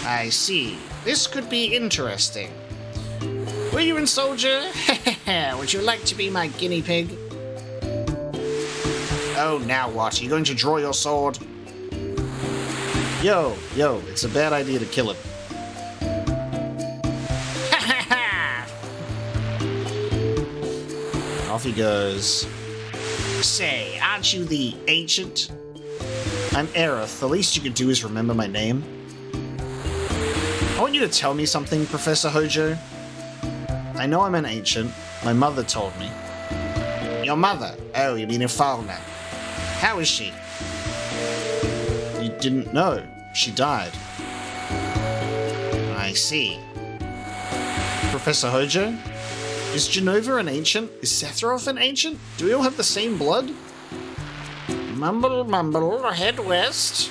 I see. This could be interesting. Were you in Soldier? Would you like to be my guinea pig? Oh, now what? Are you going to draw your sword? Yo, it's a bad idea to kill him. Off he goes. Say, aren't you the ancient? I'm Aerith. The least you could do is remember my name. I want you to tell me something, Professor Hojo. I know I'm an ancient. My mother told me. Your mother? Oh, you mean Ifalna. How is she? You didn't know. She died. I see. Professor Hojo? Is Jenova an ancient? Is Sephiroth an ancient? Do we all have the same blood? Mumble, mumble, head west.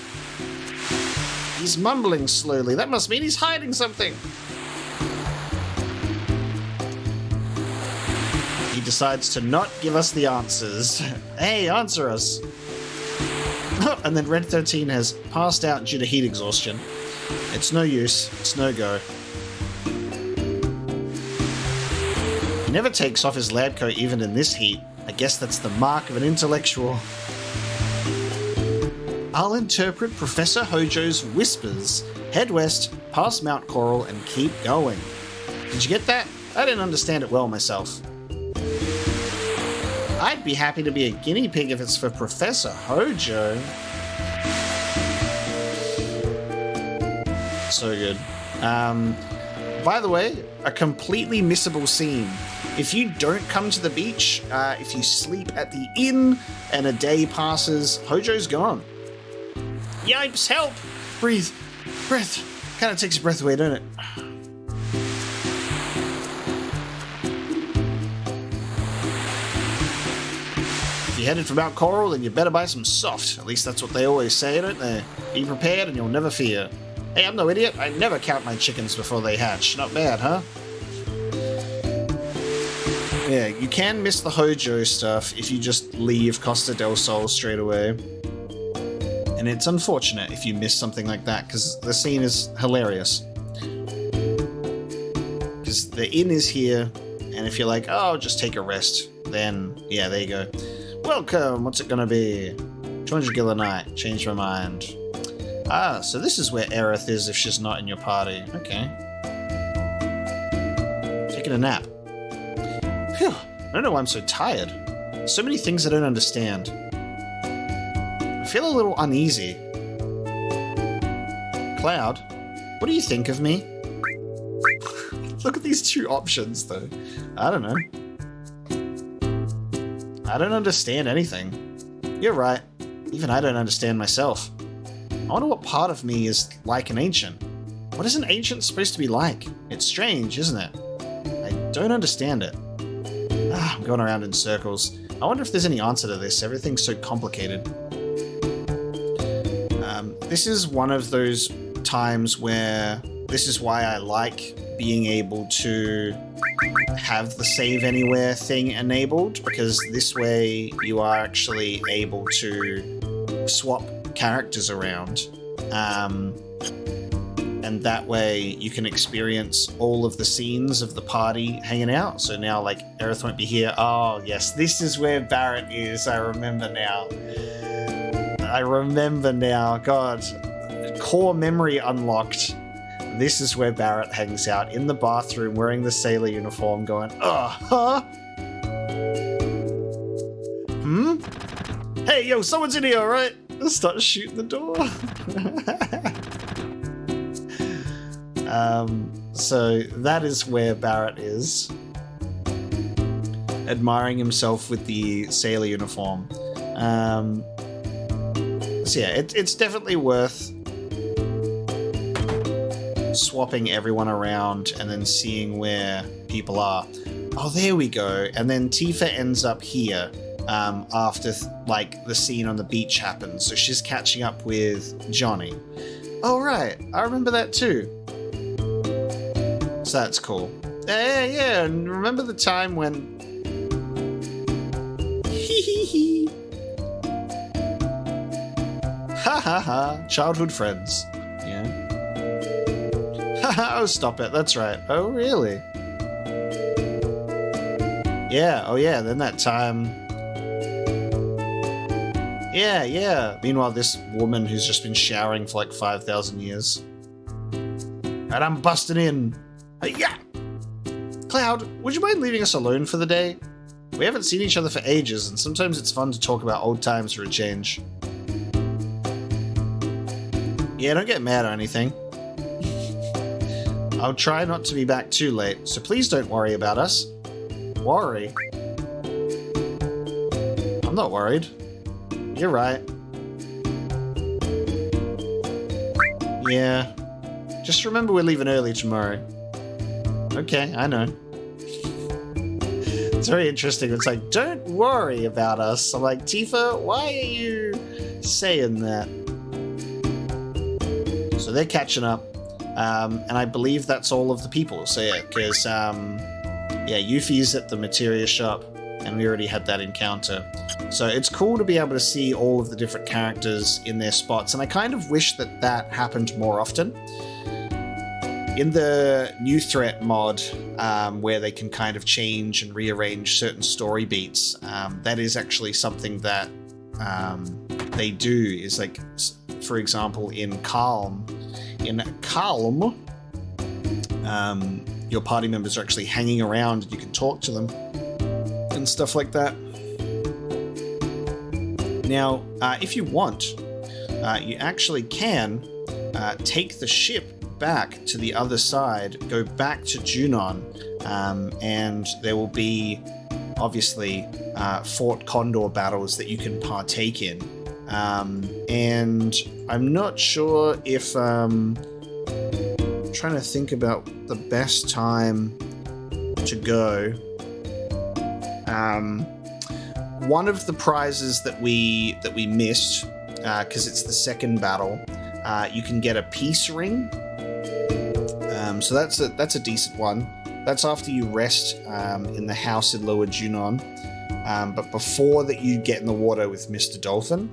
He's mumbling slowly. That must mean he's hiding something. He decides to not give us the answers. Hey, answer us. And then Red 13 has passed out due to heat exhaustion. It's no use. It's no go. He never takes off his lab coat even in this heat. I guess that's the mark of an intellectual. I'll interpret Professor Hojo's whispers. Head west, past Mount Corel, and keep going. Did you get that? I didn't understand it well myself. I'd be happy to be a guinea pig if it's for Professor Hojo. So good. By the way, a completely missable scene. If you don't come to the beach, if you sleep at the inn and a day passes, Hojo's gone. Yipes, help! Breathe. Breath. Kind of takes your breath away, don't it? If you're headed for Mount Corel, then you better buy some soft. At least that's what they always say, don't they? Be prepared and you'll never fear. Hey, I'm no idiot. I never count my chickens before they hatch. Not bad, huh? Yeah, you can miss the Hojo stuff if you just leave Costa del Sol straight away. And it's unfortunate if you miss something like that, because the scene is hilarious. because the inn is here, and if you're like, oh, just take a rest, then yeah, there you go. Welcome. What's it gonna be? 200 gil a night. Change my mind. Ah, so this is where Aerith is if she's not in your party. Okay. Taking a nap. Phew. I don't know why I'm so tired. So many things I don't understand. I feel a little uneasy. Cloud, what do you think of me? Look at these two options, though. I don't know. I don't understand anything. You're right. Even I don't understand myself. I wonder what part of me is like an ancient. What is an ancient supposed to be like? It's strange, isn't it? I don't understand it. I'm going around in circles. I wonder if there's any answer to this. Everything's so complicated. This is one of those times where this is why I like being able to have the save anywhere thing enabled, because this way you are actually able to swap characters around. And that way you can experience all of the scenes of the party hanging out. So now, like, Aerith won't be here. Oh, yes, this is where Barret is. I remember now. God. Core memory unlocked. This is where Barret hangs out, in the bathroom, wearing the sailor uniform, going, huh? Hey, yo, someone's in here, right? Let's start shooting the door. So that is where Barret is, admiring himself with the sailor uniform. So yeah, it's definitely worth swapping everyone around and then seeing where people are. Oh, there we go. And then Tifa ends up here after like the scene on the beach happens. So she's catching up with Johnny. Oh, right. I remember that too. So that's cool. Yeah. And remember the time when... Ha ha ha. Childhood friends. Yeah. Oh, stop it. That's right. Oh, really? Yeah. Oh, yeah. Then that time... Yeah. Meanwhile, this woman who's just been showering for like 5,000 years. And I'm busting in. Yeah! Cloud, would you mind leaving us alone for the day? We haven't seen each other for ages, and sometimes it's fun to talk about old times for a change. Yeah, don't get mad or anything. I'll try not to be back too late, so please don't worry about us. Worry? I'm not worried. You're right. Yeah. Just remember we're leaving early tomorrow. Okay, I know. It's very interesting. It's like, don't worry about us. I'm like, Tifa, why are you saying that? So they're catching up. And I believe that's all of the people. So yeah, because Yuffie's at the materia shop, and we already had that encounter. So it's cool to be able to see all of the different characters in their spots, and I kind of wish that that happened more often. In the New Threat mod, where they can kind of change and rearrange certain story beats, that is actually something that they do, is like, for example, in Calm, your party members are actually hanging around and you can talk to them and stuff like that. Now, if you want, you actually can take the ship back to the other side, go back to Junon, and there will be, obviously, Fort Condor battles that you can partake in. And I'm not sure if... trying to think about the best time to go. One of the prizes that we missed, because it's the second battle, you can get a peace ring. So that's a decent one. That's after you rest in the house in Lower Junon, but before that you get in the water with Mr. Dolphin.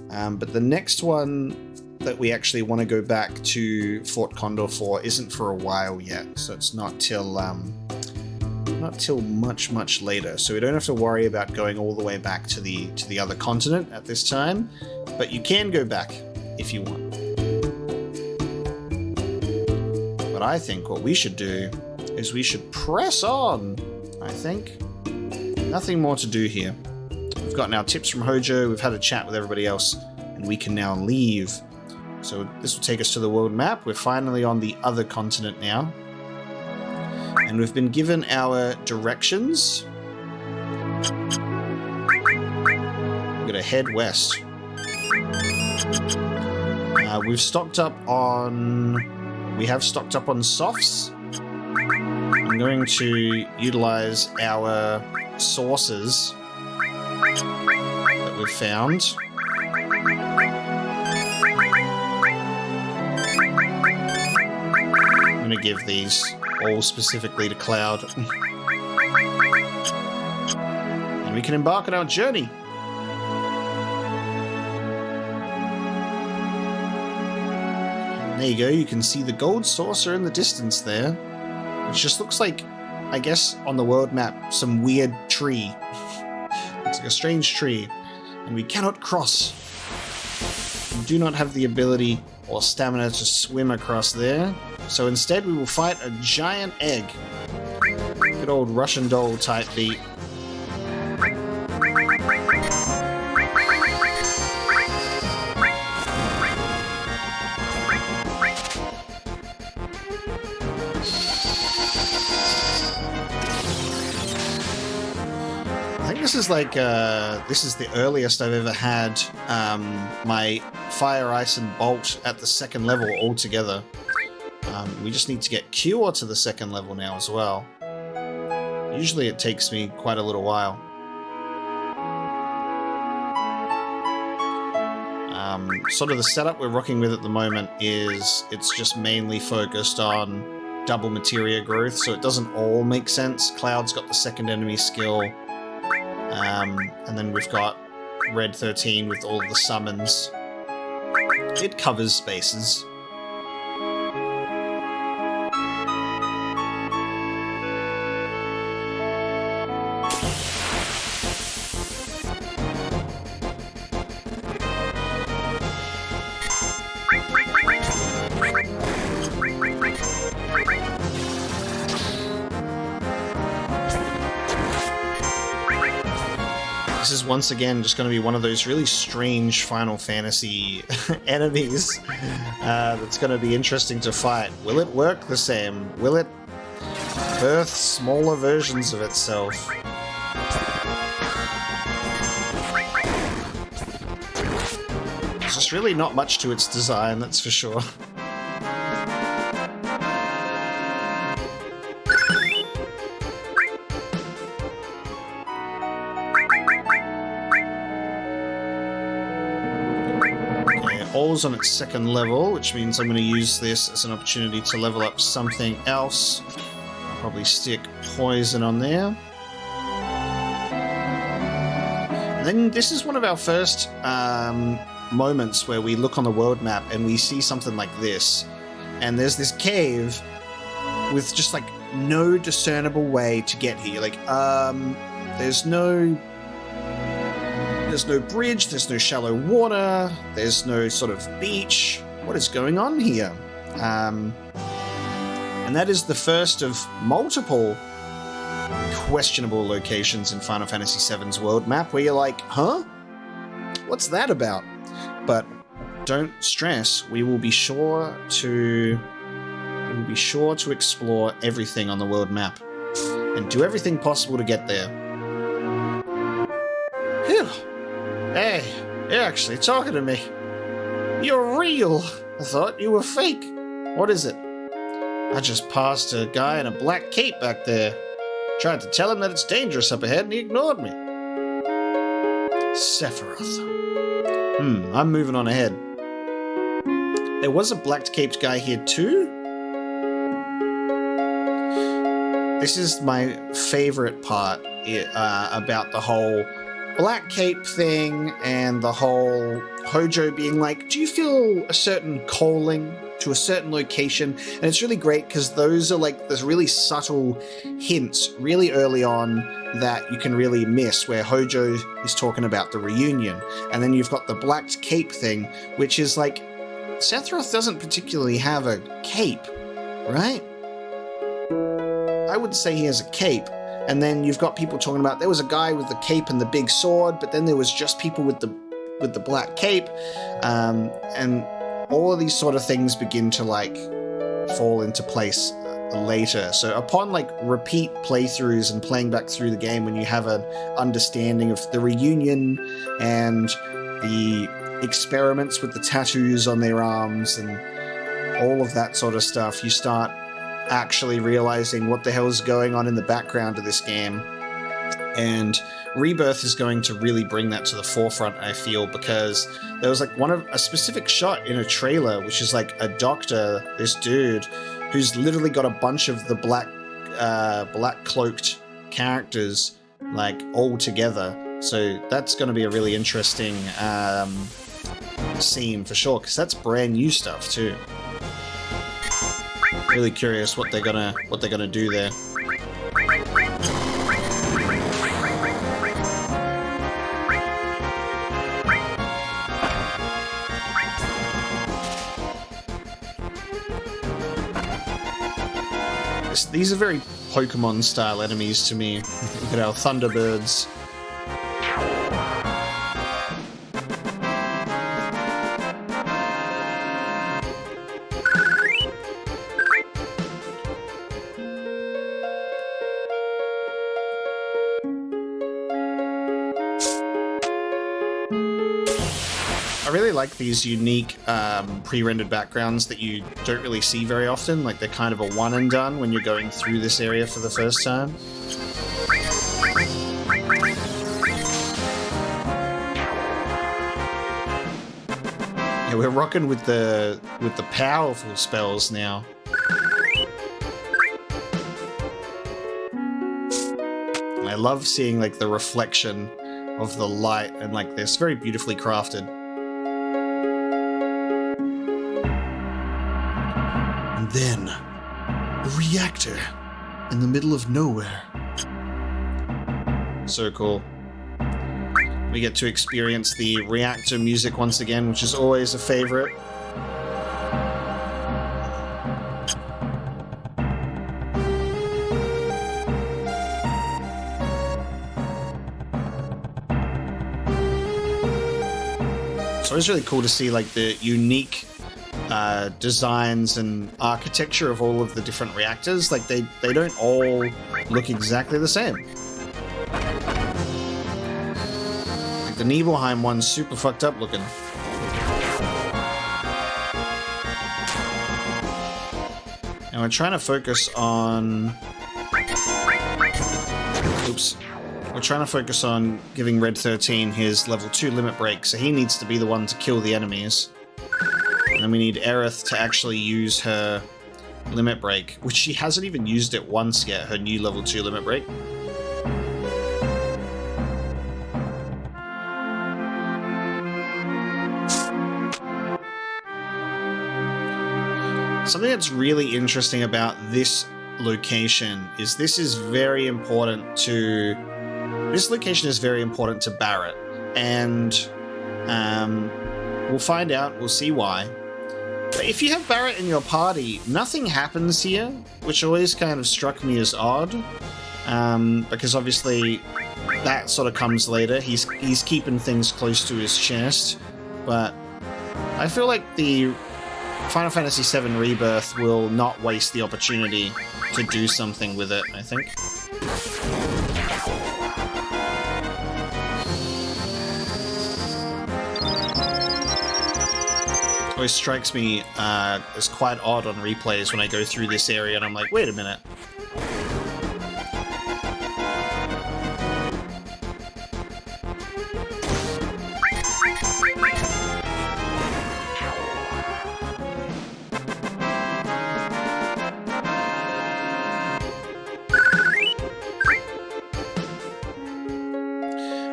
But the next one that we actually want to go back to Fort Condor for isn't for a while yet, so it's not till much later. So we don't have to worry about going all the way back to the other continent at this time, but you can go back if you want. But I think what we should do is we should press on. I think nothing more to do here. We've gotten our tips from Hojo, we've had a chat with everybody else, and we can now leave. So this will take us to the world map. We're finally on the other continent now. And we've been given our directions. We're going to head west. We've stocked up on... We have stocked up on softs. I'm going to utilize our sources that we've found. I'm going to give these all specifically to Cloud. And we can embark on our journey. There you go, you can see the gold saucer in the distance there. It just looks like, I guess, on the world map, some weird tree. Looks like a strange tree. And we cannot cross. We do not have the ability or stamina to swim across there. So instead we will fight a giant egg. Good old Russian doll type beat. I think this is like, this is the earliest I've ever had my Fire, Ice, and Bolt at the second level all together. We just need to get Cure to the second level now as well. Usually it takes me quite a little while. Sort of the setup we're rocking with at the moment is it's just mainly focused on double materia growth, so it doesn't all make sense. Cloud's got the second enemy skill, and then we've got Red 13 with all the summons. It covers spaces. This is once again just going to be one of those really strange Final Fantasy enemies that's going to be interesting to fight. Will it work the same? Will it birth smaller versions of itself? There's just really not much to its design, that's for sure. All's on its second level, which means I'm going to use this as an opportunity to level up something else. I'll probably stick poison on there. And then this is one of our first moments where we look on the world map and we see something like this. And there's this cave with just like no discernible way to get here. Like, there's no bridge, there's no shallow water, there's no sort of beach. What is going on here? And that is the first of multiple questionable locations in Final Fantasy VII's world map where you're like, huh? What's that about? But don't stress, we will be sure to explore everything on the world map and do everything possible to get there. Phew. Hey, you're actually talking to me. You're real. I thought you were fake. What is it? I just passed a guy in a black cape back there. Tried to tell him that it's dangerous up ahead and he ignored me. Sephiroth. I'm moving on ahead. There was a black-caped guy here too? This is my favorite part about the whole Black Cape thing and the whole Hojo being like, do you feel a certain calling to a certain location? And it's really great because those are like there's really subtle hints really early on that you can really miss, where Hojo is talking about the reunion. And then you've got the Black Cape thing, which is like, Sephiroth doesn't particularly have a cape, right? I would say he has a cape. And then you've got people talking about there was a guy with the cape and the big sword, but then there was just people with the black cape, and all of these sort of things begin to like fall into place later. So upon like repeat playthroughs and playing back through the game, when you have an understanding of the reunion and the experiments with the tattoos on their arms and all of that sort of stuff, you start actually realizing what the hell is going on in the background of this game. And Rebirth is going to really bring that to the forefront, I feel, because there was like a specific shot in a trailer, which is like a doctor, this dude, who's literally got a bunch of the black cloaked characters like all together. So that's going to be a really interesting scene for sure, because that's brand new stuff too. Really curious what they're gonna do there. These are very Pokemon style enemies to me. Look at our Thunderbirds. I really like these unique pre-rendered backgrounds that you don't really see very often. Like, they're kind of a one and done when you're going through this area for the first time. Yeah, we're rocking with the powerful spells now. And I love seeing like the reflection of the light, and like this very beautifully crafted. And then a reactor in the middle of nowhere. So cool. We get to experience the reactor music once again, which is always a favorite. So it's really cool to see like the unique designs and architecture of all of the different reactors. Like they don't all look exactly the same. Like the Nibelheim one's super fucked up looking. And we're trying to focus on... Oops. We're trying to focus on giving Red 13 his level 2 limit break, so he needs to be the one to kill the enemies. And then we need Aerith to actually use her limit break, which she hasn't even used it once yet, her new level 2 limit break. Something that's really interesting about this location is this location is very important to Barret, and we'll find out, we'll see why. But if you have Barret in your party, nothing happens here, which always kind of struck me as odd, because obviously that sort of comes later. He's keeping things close to his chest, but I feel like the Final Fantasy VII Rebirth will not waste the opportunity to do something with it, I think. Always strikes me as quite odd on replays when I go through this area and I'm like, wait a minute.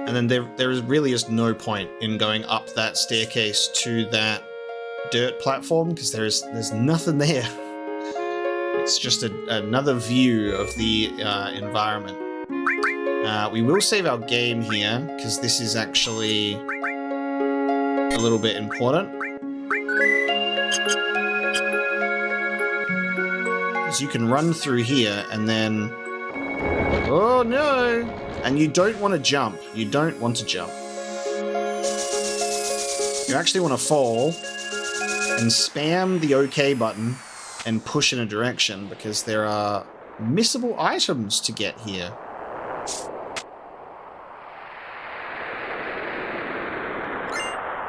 And then there is really just no point in going up that staircase to that dirt platform because there's nothing there. It's just another view of the environment. We will save our game here because this is actually a little bit important. Because you can run through here and then... Oh no! And you don't want to jump. You don't want to jump. You actually want to fall and spam the OK button and push in a direction because there are missable items to get here.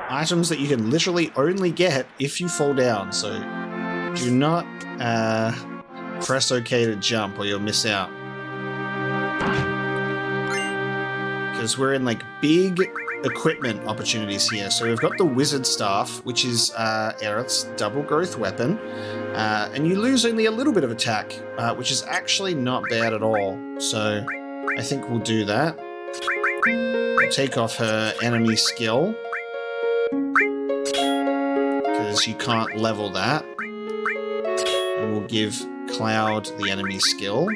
Items that you can literally only get if you fall down, so do not press OK to jump or you'll miss out. Because we're in like big equipment opportunities here. So we've got the wizard staff, which is Aerith's double growth weapon, and you lose only a little bit of attack, which is actually not bad at all. So I think we'll do that. We'll take off her enemy skill because you can't level that, and we'll give Cloud the enemy skill.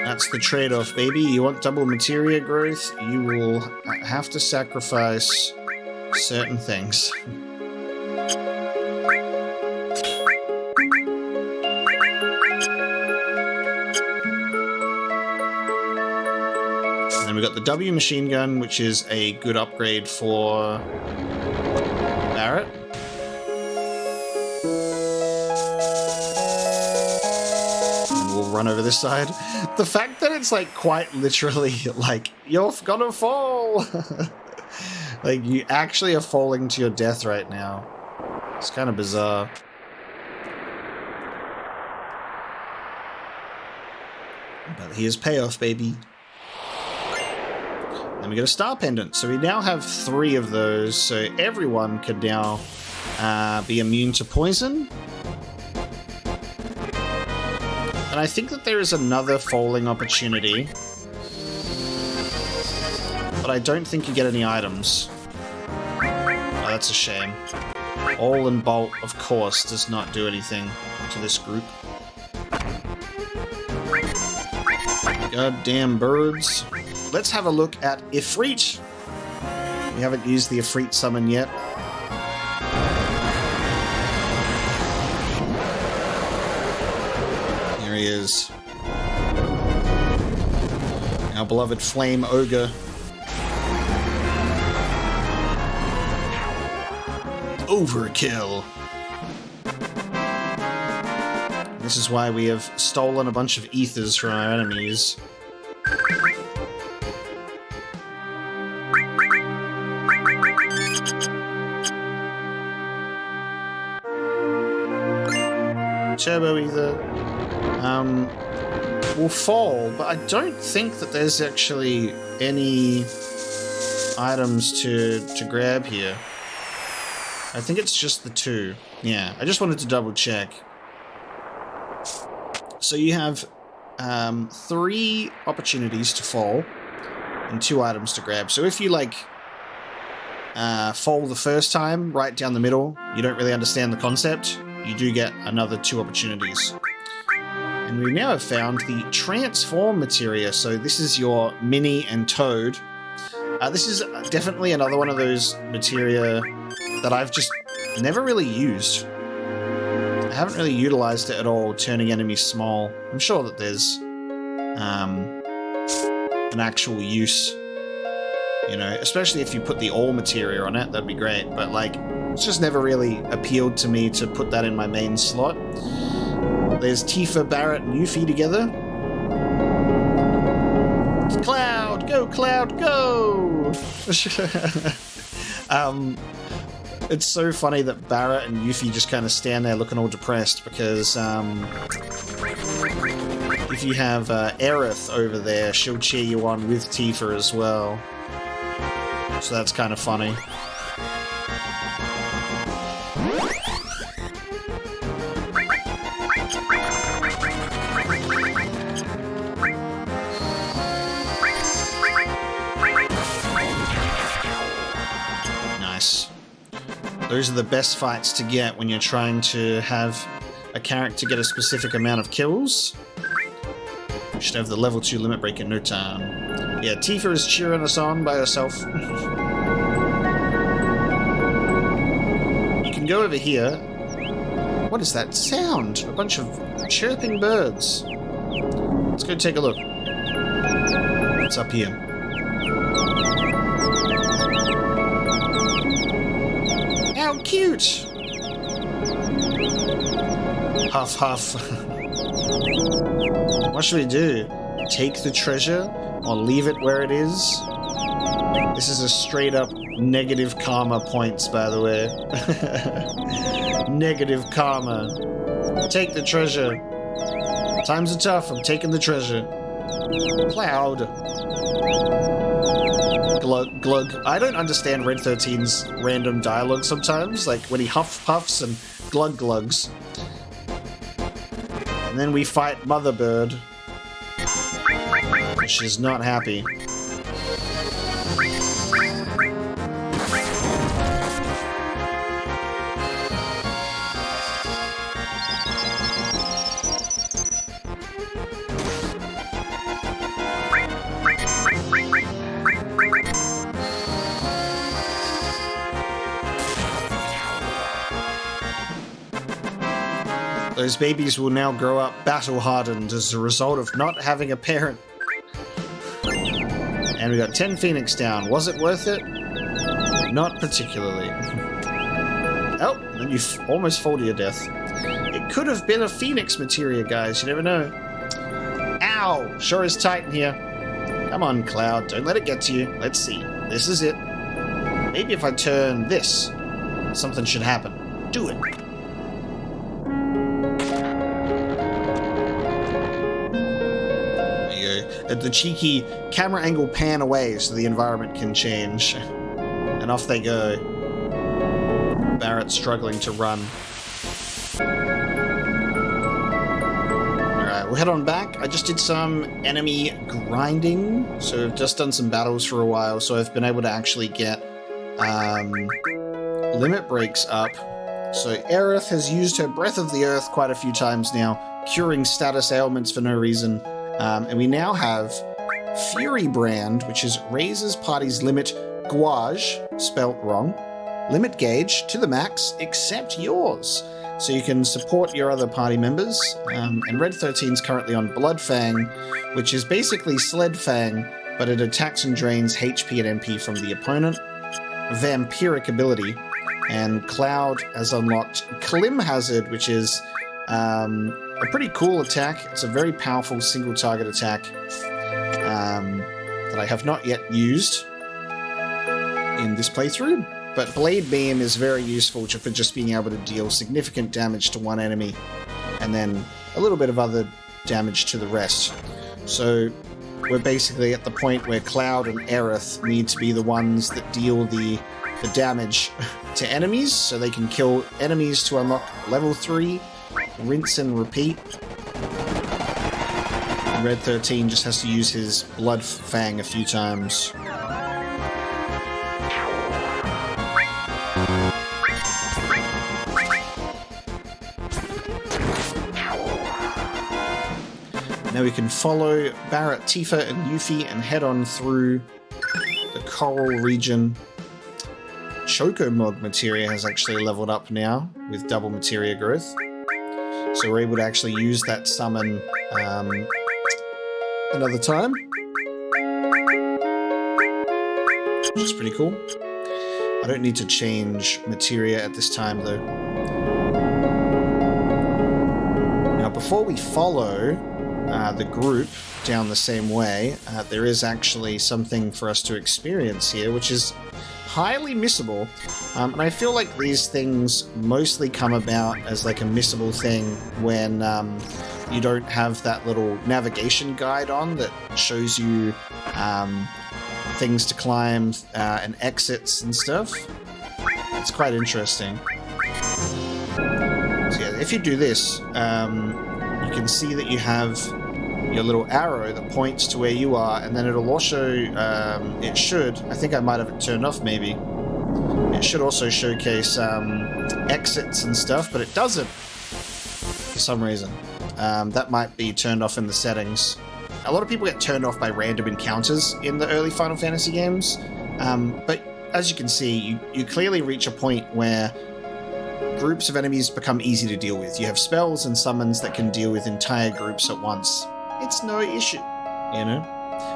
That's the trade-off, baby. You want double materia growth, you will have to sacrifice certain things. And then we've got the W machine gun, which is a good upgrade for Barret. Run over this side. The fact that it's like quite literally like you're gonna fall. Like you actually are falling to your death right now. It's kind of bizarre. But here's payoff, baby. Then we get a star pendant. So we now have 3 of those. So everyone could now be immune to poison. And I think that there is another falling opportunity, but I don't think you get any items. Oh, that's a shame. All and Bolt, of course, does not do anything to this group. Goddamn birds. Let's have a look at Ifrit. We haven't used the Ifrit summon yet. He is our beloved flame ogre. Overkill. This is why we have stolen a bunch of ethers from our enemies. Turbo ether. Will fall, but I don't think that there's actually any items to grab here. I think it's just the 2. Yeah, I just wanted to double check. So you have 3 opportunities to fall and 2 items to grab. So if you like fall the first time right down the middle, you don't really understand the concept, you do get another 2 opportunities. And we now have found the transform materia. So this is your Mini and Toad. This is definitely another one of those materia that I've just never really used. I haven't really utilized it at all, turning enemies small. I'm sure that there's an actual use, you know, especially if you put the all materia on it, that'd be great. But like, it's just never really appealed to me to put that in my main slot. There's Tifa, Barret, and Yuffie together. Cloud! Go, Cloud, go! It's so funny that Barret and Yuffie just kind of stand there looking all depressed because if you have Aerith over there, she'll cheer you on with Tifa as well. So that's kind of funny. Those are the best fights to get when you're trying to have a character get a specific amount of kills. We should have the level 2 limit break in no time. Yeah, Tifa is cheering us on by herself. You can go over here. What is that sound? A bunch of chirping birds. Let's go take a look. What's up here? How cute! Huff, huff. What should we do? Take the treasure or leave it where it is? This is a straight up negative karma points, by the way. Negative karma. Take the treasure. Times are tough, I'm taking the treasure. Cloud. Glug, glug. I don't understand Red 13's random dialogue sometimes, like when he huff puffs and glug glugs. And then we fight Mother Bird. She's not happy. Those babies will now grow up battle-hardened as a result of not having a parent. And we got 10 Phoenix down. Was it worth it? Not particularly. Oh, and you almost fall to your death. It could have been a Phoenix materia, guys. You never know. Ow! Sure is tight in here. Come on, Cloud. Don't let it get to you. Let's see. This is it. Maybe if I turn this, something should happen. Do it. The cheeky camera angle pan away so the environment can change. And off they go. Barret struggling to run. Alright, we'll head on back. I just did some enemy grinding. So I've just done some battles for a while, so I've been able to actually get limit breaks up. So Aerith has used her Breath of the Earth quite a few times now, curing status ailments for no reason. And we now have Fury Brand, which is raises party's limit gauge, spelt wrong, limit gauge to the max, except yours. So you can support your other party members. And Red 13 is currently on Blood Fang, which is basically Sled Fang, but it attacks and drains HP and MP from the opponent. Vampiric ability. And Cloud has unlocked Clim Hazard, which is a pretty cool attack. It's a very powerful single target attack that I have not yet used in this playthrough. But Blade Beam is very useful for just being able to deal significant damage to one enemy and then a little bit of other damage to the rest. So we're basically at the point where Cloud and Aerith need to be the ones that deal the damage to enemies so they can kill enemies to unlock level 3. Rinse and repeat. Red 13 just has to use his Blood Fang a few times. Now we can follow Barret, Tifa, and Yuffie and head on through the Corel region. Choco-Mog materia has actually leveled up now with double materia growth. So we're able to actually use that summon another time. Which is pretty cool. I don't need to change materia at this time though. Now before we follow the group down the same way, there is actually something for us to experience here, which is highly missable. And I feel like these things mostly come about as like a missable thing when you don't have that little navigation guide on that shows you things to climb and exits and stuff. It's quite interesting. So yeah, if you do this, you can see that you have your little arrow that points to where you are, and then it'll also, it should, I think I might have it turned off maybe. It should also showcase exits and stuff, but it doesn't for some reason. That might be turned off in the settings. A lot of people get turned off by random encounters in the early Final Fantasy games, but as you can see, you clearly reach a point where groups of enemies become easy to deal with. You have spells and summons that can deal with entire groups at once. It's no issue, you know?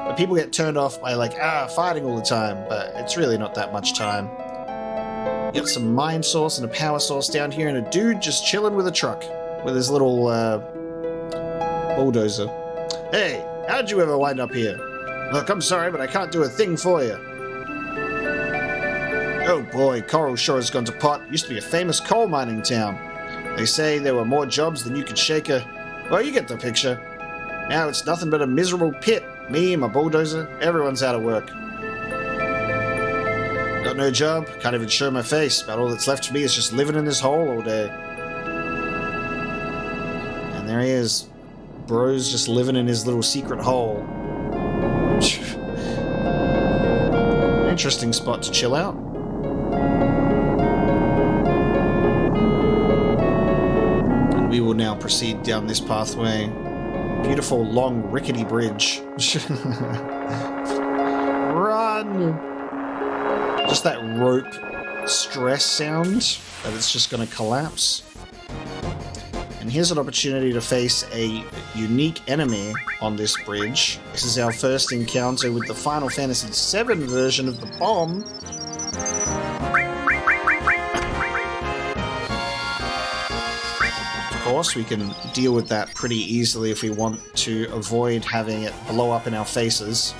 But people get turned off by like, fighting all the time, but it's really not that much time. You got some mind source and a power source down here, and a dude just chilling with a truck with his little bulldozer. Hey, how'd you ever wind up here? Look, I'm sorry, but I can't do a thing for you. Oh boy, Corel sure has gone to pot. Used to be a famous coal mining town. They say there were more jobs than you could shake a... Well, you get the picture. Now it's nothing but a miserable pit. Me, my bulldozer, everyone's out of work. Got no job, can't even show my face, but all that's left for me is just living in this hole all day. And there he is. Bro's just living in his little secret hole. Interesting spot to chill out. And we will now proceed down this pathway. Beautiful, long, rickety bridge. Run! Just that rope stress sound that it's just going to collapse. And here's an opportunity to face a unique enemy on this bridge. This is our first encounter with the Final Fantasy VII version of the bomb. Of course, we can deal with that pretty easily if we want to avoid having it blow up in our faces.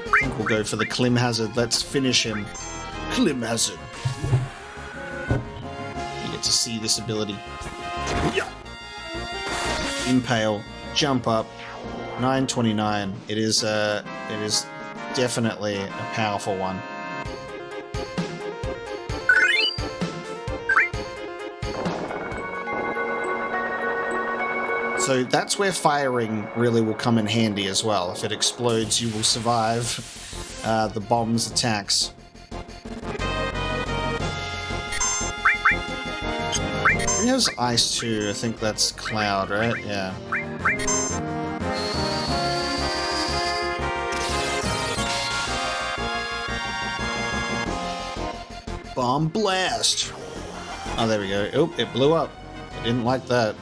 I think we'll go for the Clim Hazard. Let's finish him. Clim Hazard. You get to see this ability. Impale, jump up, 929. It is definitely a powerful one. So that's where firing really will come in handy as well. If it explodes, you will survive the bomb's attacks. He has ice too. I think that's Cloud, right? Yeah. Bomb blast! Oh, there we go. Oh, it blew up. I didn't like that.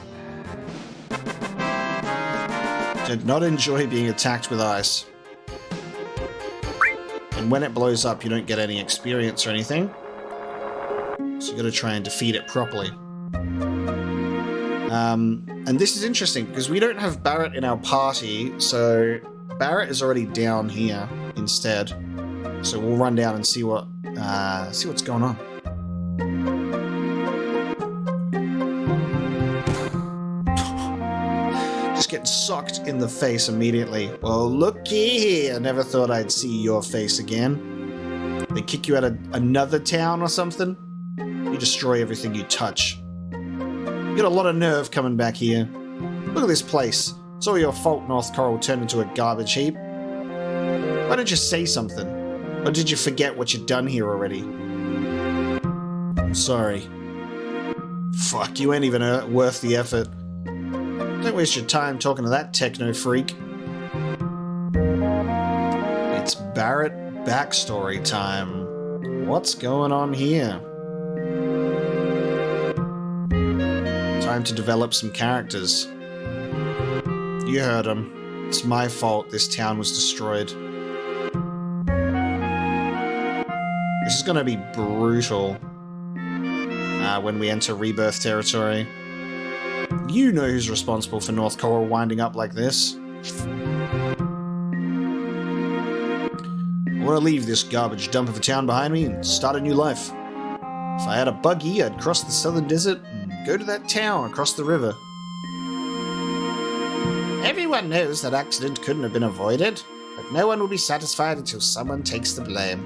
Did not enjoy being attacked with ice. And when it blows up, you don't get any experience or anything. So you gotta try and defeat it properly. And this is interesting because we don't have Barret in our party, so Barret is already down here instead. So we'll run down and see what's going on. Just get socked in the face immediately. Well, looky here. I never thought I'd see your face again. They kick you out of another town or something? You destroy everything you touch. You got a lot of nerve coming back here. Look at this place. It's all your fault North Corel turned into a garbage heap. Why don't you say something? Or did you forget what you'd done here already? I'm sorry. Fuck, you ain't even worth the effort. Don't waste your time talking to that techno freak. It's Barret backstory time. What's going on here? Time to develop some characters. You heard him. It's my fault this town was destroyed. This is gonna be brutal when we enter Rebirth territory. You know who's responsible for North Corel winding up like this. I want to leave this garbage dump of a town behind me and start a new life. If I had a buggy, I'd cross the southern desert and go to that town across the river. Everyone knows that accident couldn't have been avoided, but no one will be satisfied until someone takes the blame.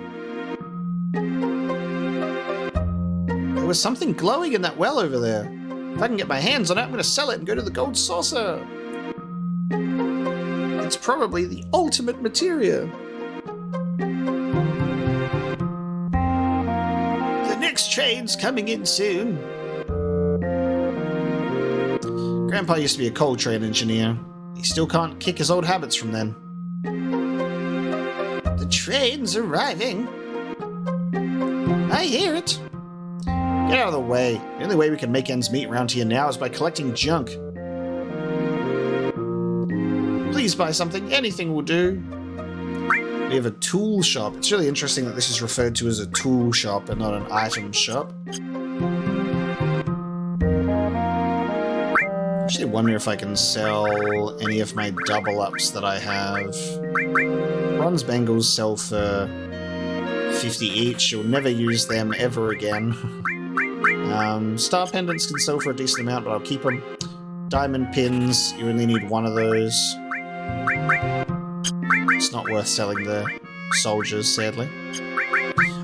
There was something glowing in that well over there. If I can get my hands on it, I'm going to sell it and go to the gold saucer. It's probably the ultimate materia. The next train's coming in soon. Grandpa used to be a coal train engineer. He still can't kick his old habits from then. The train's arriving. I hear it. Get out of the way. The only way we can make ends meet around here now is by collecting junk. Please buy something. Anything will do. We have a tool shop. It's really interesting that this is referred to as a tool shop and not an item shop. I actually wonder if I can sell any of my double-ups that I have. Bronze bangles sell for 50 each. You'll never use them ever again. Star pendants can sell for a decent amount, but I'll keep them. Diamond pins, you only need one of those. It's not worth selling the soldiers, sadly.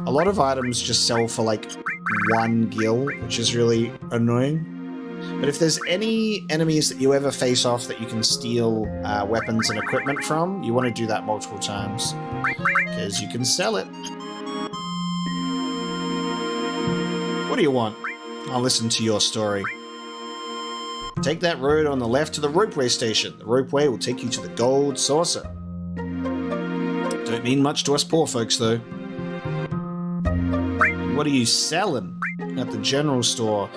A lot of items just sell for like 1 gil, which is really annoying. But if there's any enemies that you ever face off that you can steal weapons and equipment from, you want to do that multiple times, because you can sell it. What do you want? I'll listen to your story. Take that road on the left to the ropeway station. The ropeway will take you to the gold saucer. Don't mean much to us poor folks, though. What are you selling? At the general store,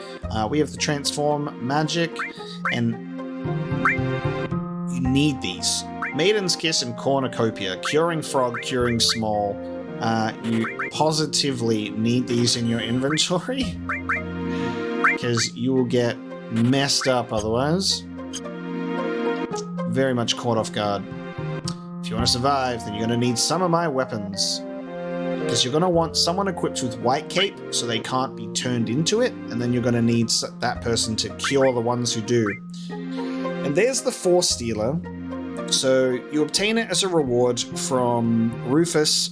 we have the transform magic, and you need these. Maiden's Kiss and Cornucopia, curing frog, curing small. You positively need these in your inventory because you will get messed up otherwise. Very much caught off guard. If you want to survive, then you're going to need some of my weapons. Because you're going to want someone equipped with white cape so they can't be turned into it, and then you're going to need that person to cure the ones who do. And there's the Force Stealer. So you obtain it as a reward from Rufus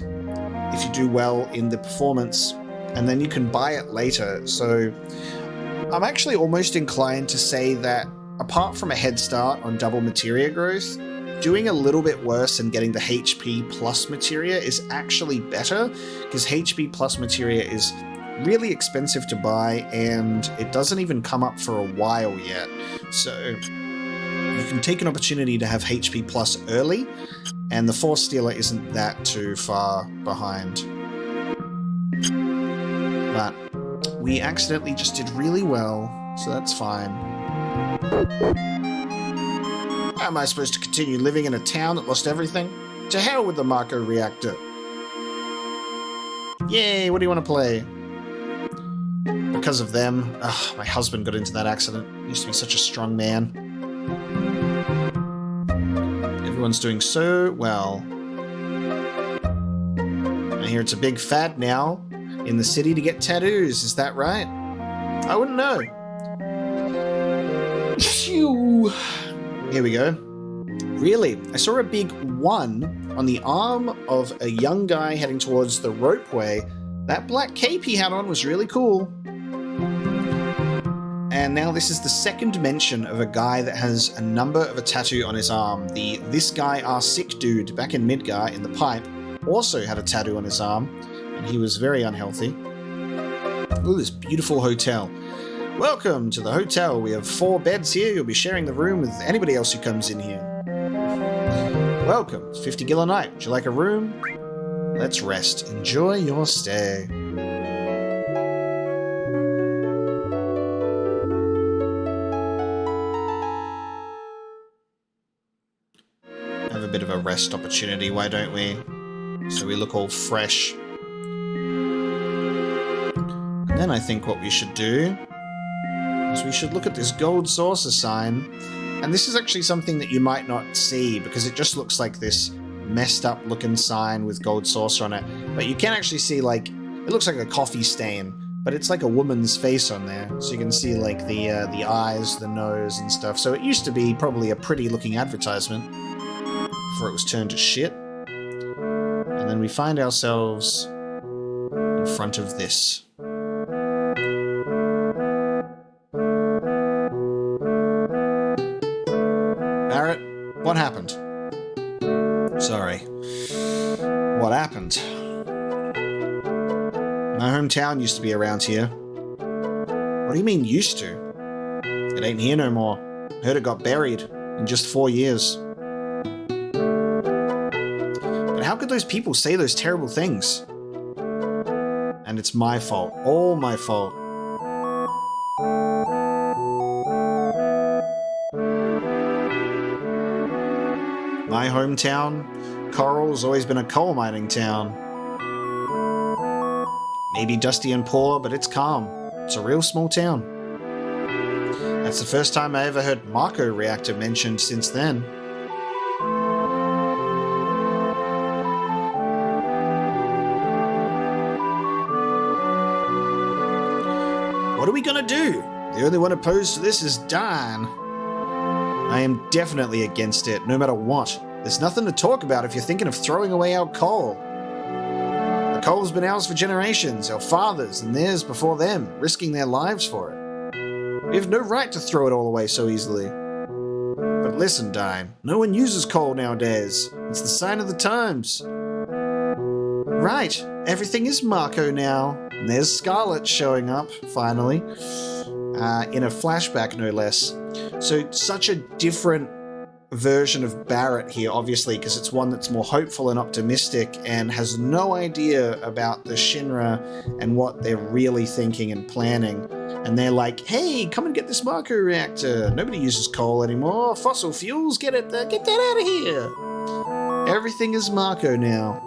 if you do well in the performance, and then you can buy it later. So I'm actually almost inclined to say that apart from a head start on double materia growth, doing a little bit worse and getting the HP plus materia is actually better, because HP plus materia is really expensive to buy and it doesn't even come up for a while yet. So you can take an opportunity to have HP plus early, and the Force Stealer isn't that too far behind. But we accidentally just did really well, so that's fine. How am I supposed to continue living in a town that lost everything? To hell with the Marco reactor. Yay, what do you want to play? Because of them. Ugh, my husband got into that accident. He used to be such a strong man. Everyone's doing so well. I hear it's a big fad now in the city to get tattoos, is that right? I wouldn't know. Phew. Here we go. Really? I saw a big 1 on the arm of a young guy heading towards the ropeway. That black cape he had on was really cool. And now this is the second mention of a guy that has a number of a tattoo on his arm. The "This guy are sick" dude back in Midgar in the pipe also had a tattoo on his arm, and he was very unhealthy. Ooh, this beautiful hotel. Welcome to the hotel. We have 4 beds here. You'll be sharing the room with anybody else who comes in here. Welcome. It's 50 gil a night. Would you like a room? Let's rest. Enjoy your stay. Have a bit of a rest opportunity, why don't we? So we look all fresh. And then I think what we should do is we should look at this gold saucer sign. And this is actually something that you might not see because it just looks like this messed up looking sign with gold saucer on it. But you can actually see, like, it looks like a coffee stain, but it's like a woman's face on there. So you can see like the eyes, the nose and stuff. So it used to be probably a pretty looking advertisement before it was turned to shit. And then we find ourselves in front of this. What happened? Sorry. What happened? My hometown used to be around here. What do you mean used to? It ain't here no more. Heard it got buried in just 4 years. But how could those people say those terrible things? And it's my fault. All my fault. My hometown, Corel's always been a coal mining town. Maybe dusty and poor, but it's calm. It's a real small town. That's the first time I ever heard Mako reactor mentioned since then. What are we gonna do? The only one opposed to this is Dan. I am definitely against it, no matter what. There's nothing to talk about if you're thinking of throwing away our coal. The coal's been ours for generations, our fathers and theirs before them, risking their lives for it. We have no right to throw it all away so easily. But listen, Dine, no one uses coal nowadays. It's the sign of the times. Right, everything is Mako now. And there's Scarlet showing up, finally, in a flashback, no less. So, such a different version of Barret here, obviously, because it's one that's more hopeful and optimistic and has no idea about the Shinra and what they're really thinking and planning. And they're like, hey, come and get this Mako reactor. Nobody uses coal anymore. Fossil fuels, get that out of here. Everything is Mako now.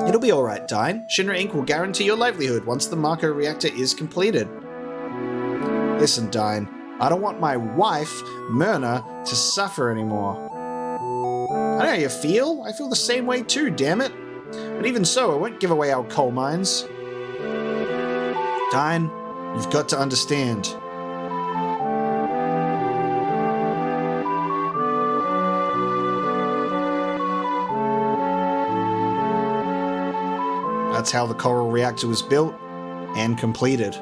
It'll be alright, Dine. Shinra Inc. will guarantee your livelihood once the Mako reactor is completed. Listen, Dine, I don't want my wife, Myrna, to suffer anymore. I know how you feel. I feel the same way too, damn it. But even so, I won't give away our coal mines. Dine, you've got to understand. That's how the Corel reactor was built and completed.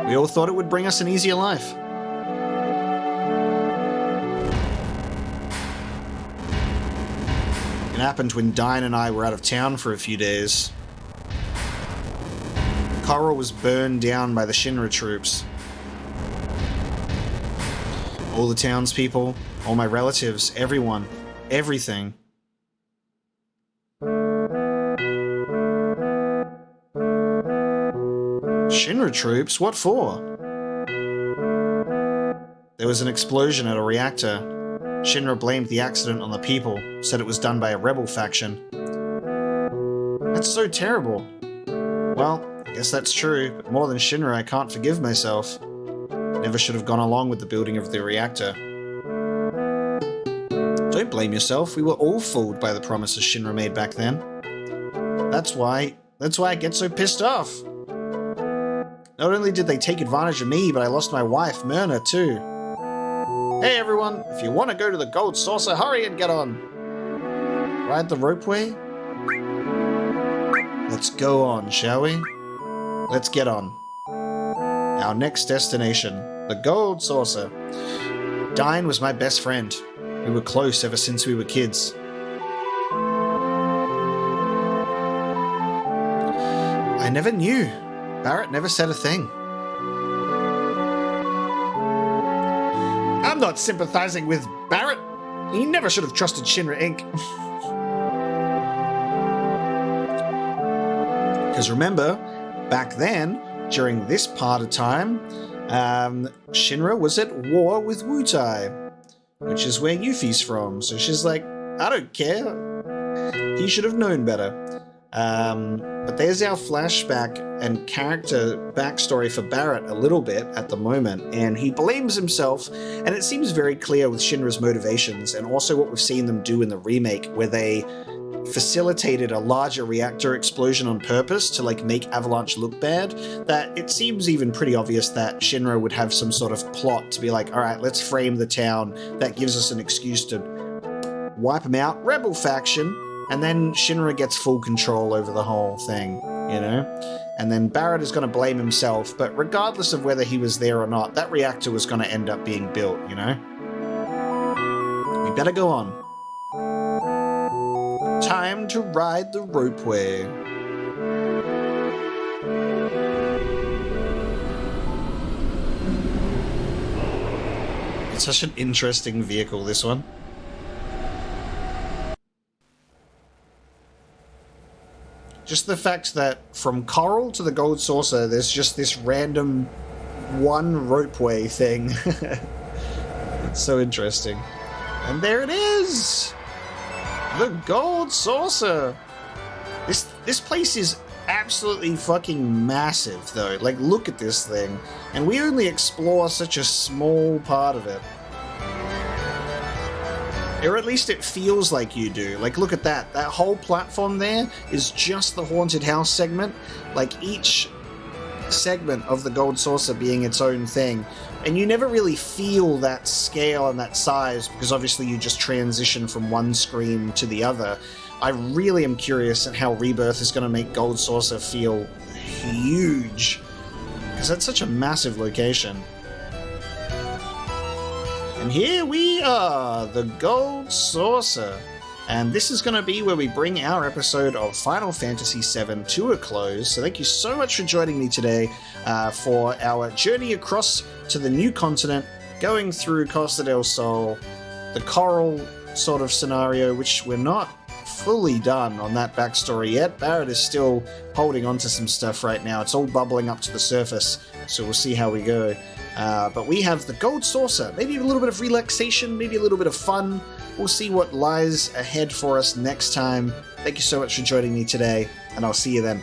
We all thought it would bring us an easier life. It happened when Dine and I were out of town for a few days. Corel was burned down by the Shinra troops. All the townspeople, all my relatives, everyone, everything. Shinra troops? What for? There was an explosion at a reactor. Shinra blamed the accident on the people, said it was done by a rebel faction. That's so terrible. Well, I guess that's true, but more than Shinra, I can't forgive myself. Never should have gone along with the building of the reactor. Don't blame yourself, we were all fooled by the promises Shinra made back then. That's why I get so pissed off. Not only did they take advantage of me, but I lost my wife, Myrna, too. Hey everyone, if you want to go to the Gold Saucer, hurry and get on. Ride the ropeway? Let's go on, shall we? Let's get on. Our next destination, the Gold Saucer. Dine was my best friend. We were close ever since we were kids. I never knew. Barret never said a thing. I'm not sympathizing with Barret. He never should have trusted Shinra Inc. Because remember, back then, during this part of time, Shinra was at war with Wutai, which is where Yuffie's from. So she's like, I don't care. He should have known better. But there's our flashback and character backstory for Barret a little bit at the moment, and he blames himself, and it seems very clear with Shinra's motivations, and also what we've seen them do in the remake, where they facilitated a larger reactor explosion on purpose to make Avalanche look bad, that it seems even pretty obvious that Shinra would have some sort of plot to be like, alright, let's frame the town, that gives us an excuse to wipe them out, rebel faction, and then Shinra gets full control over the whole thing, you know? And then Barret is going to blame himself, but regardless of whether he was there or not, that reactor was going to end up being built, you know? better go on. Time to ride the ropeway. It's such an interesting vehicle, this one. Just the fact that from Corel to the Gold Saucer, there's just this random one ropeway thing. It's so interesting. And there it is! The Gold Saucer! This place is absolutely fucking massive, though. Like, look at this thing. And we only explore such a small part of it. Or at least it feels like you do. Like, look at that. That whole platform there is just the haunted house segment. Like, each segment of the Gold Saucer being its own thing. And you never really feel that scale and that size, because obviously you just transition from one screen to the other. I really am curious at how Rebirth is going to make Gold Saucer feel huge. Because that's such a massive location. And here we are, the Gold Saucer. And this is going to be where we bring our episode of Final Fantasy VII to a close. So thank you so much for joining me today for our journey across to the new continent, going through Costa del Sol, the Corel sort of scenario, which we're not fully done on that backstory yet. Barret is still holding on to some stuff right now. It's all bubbling up to the surface, so we'll see how we go. But we have the Gold Saucer. Maybe a little bit of relaxation, maybe a little bit of fun. We'll see what lies ahead for us next time. Thank you so much for joining me today, and I'll see you then.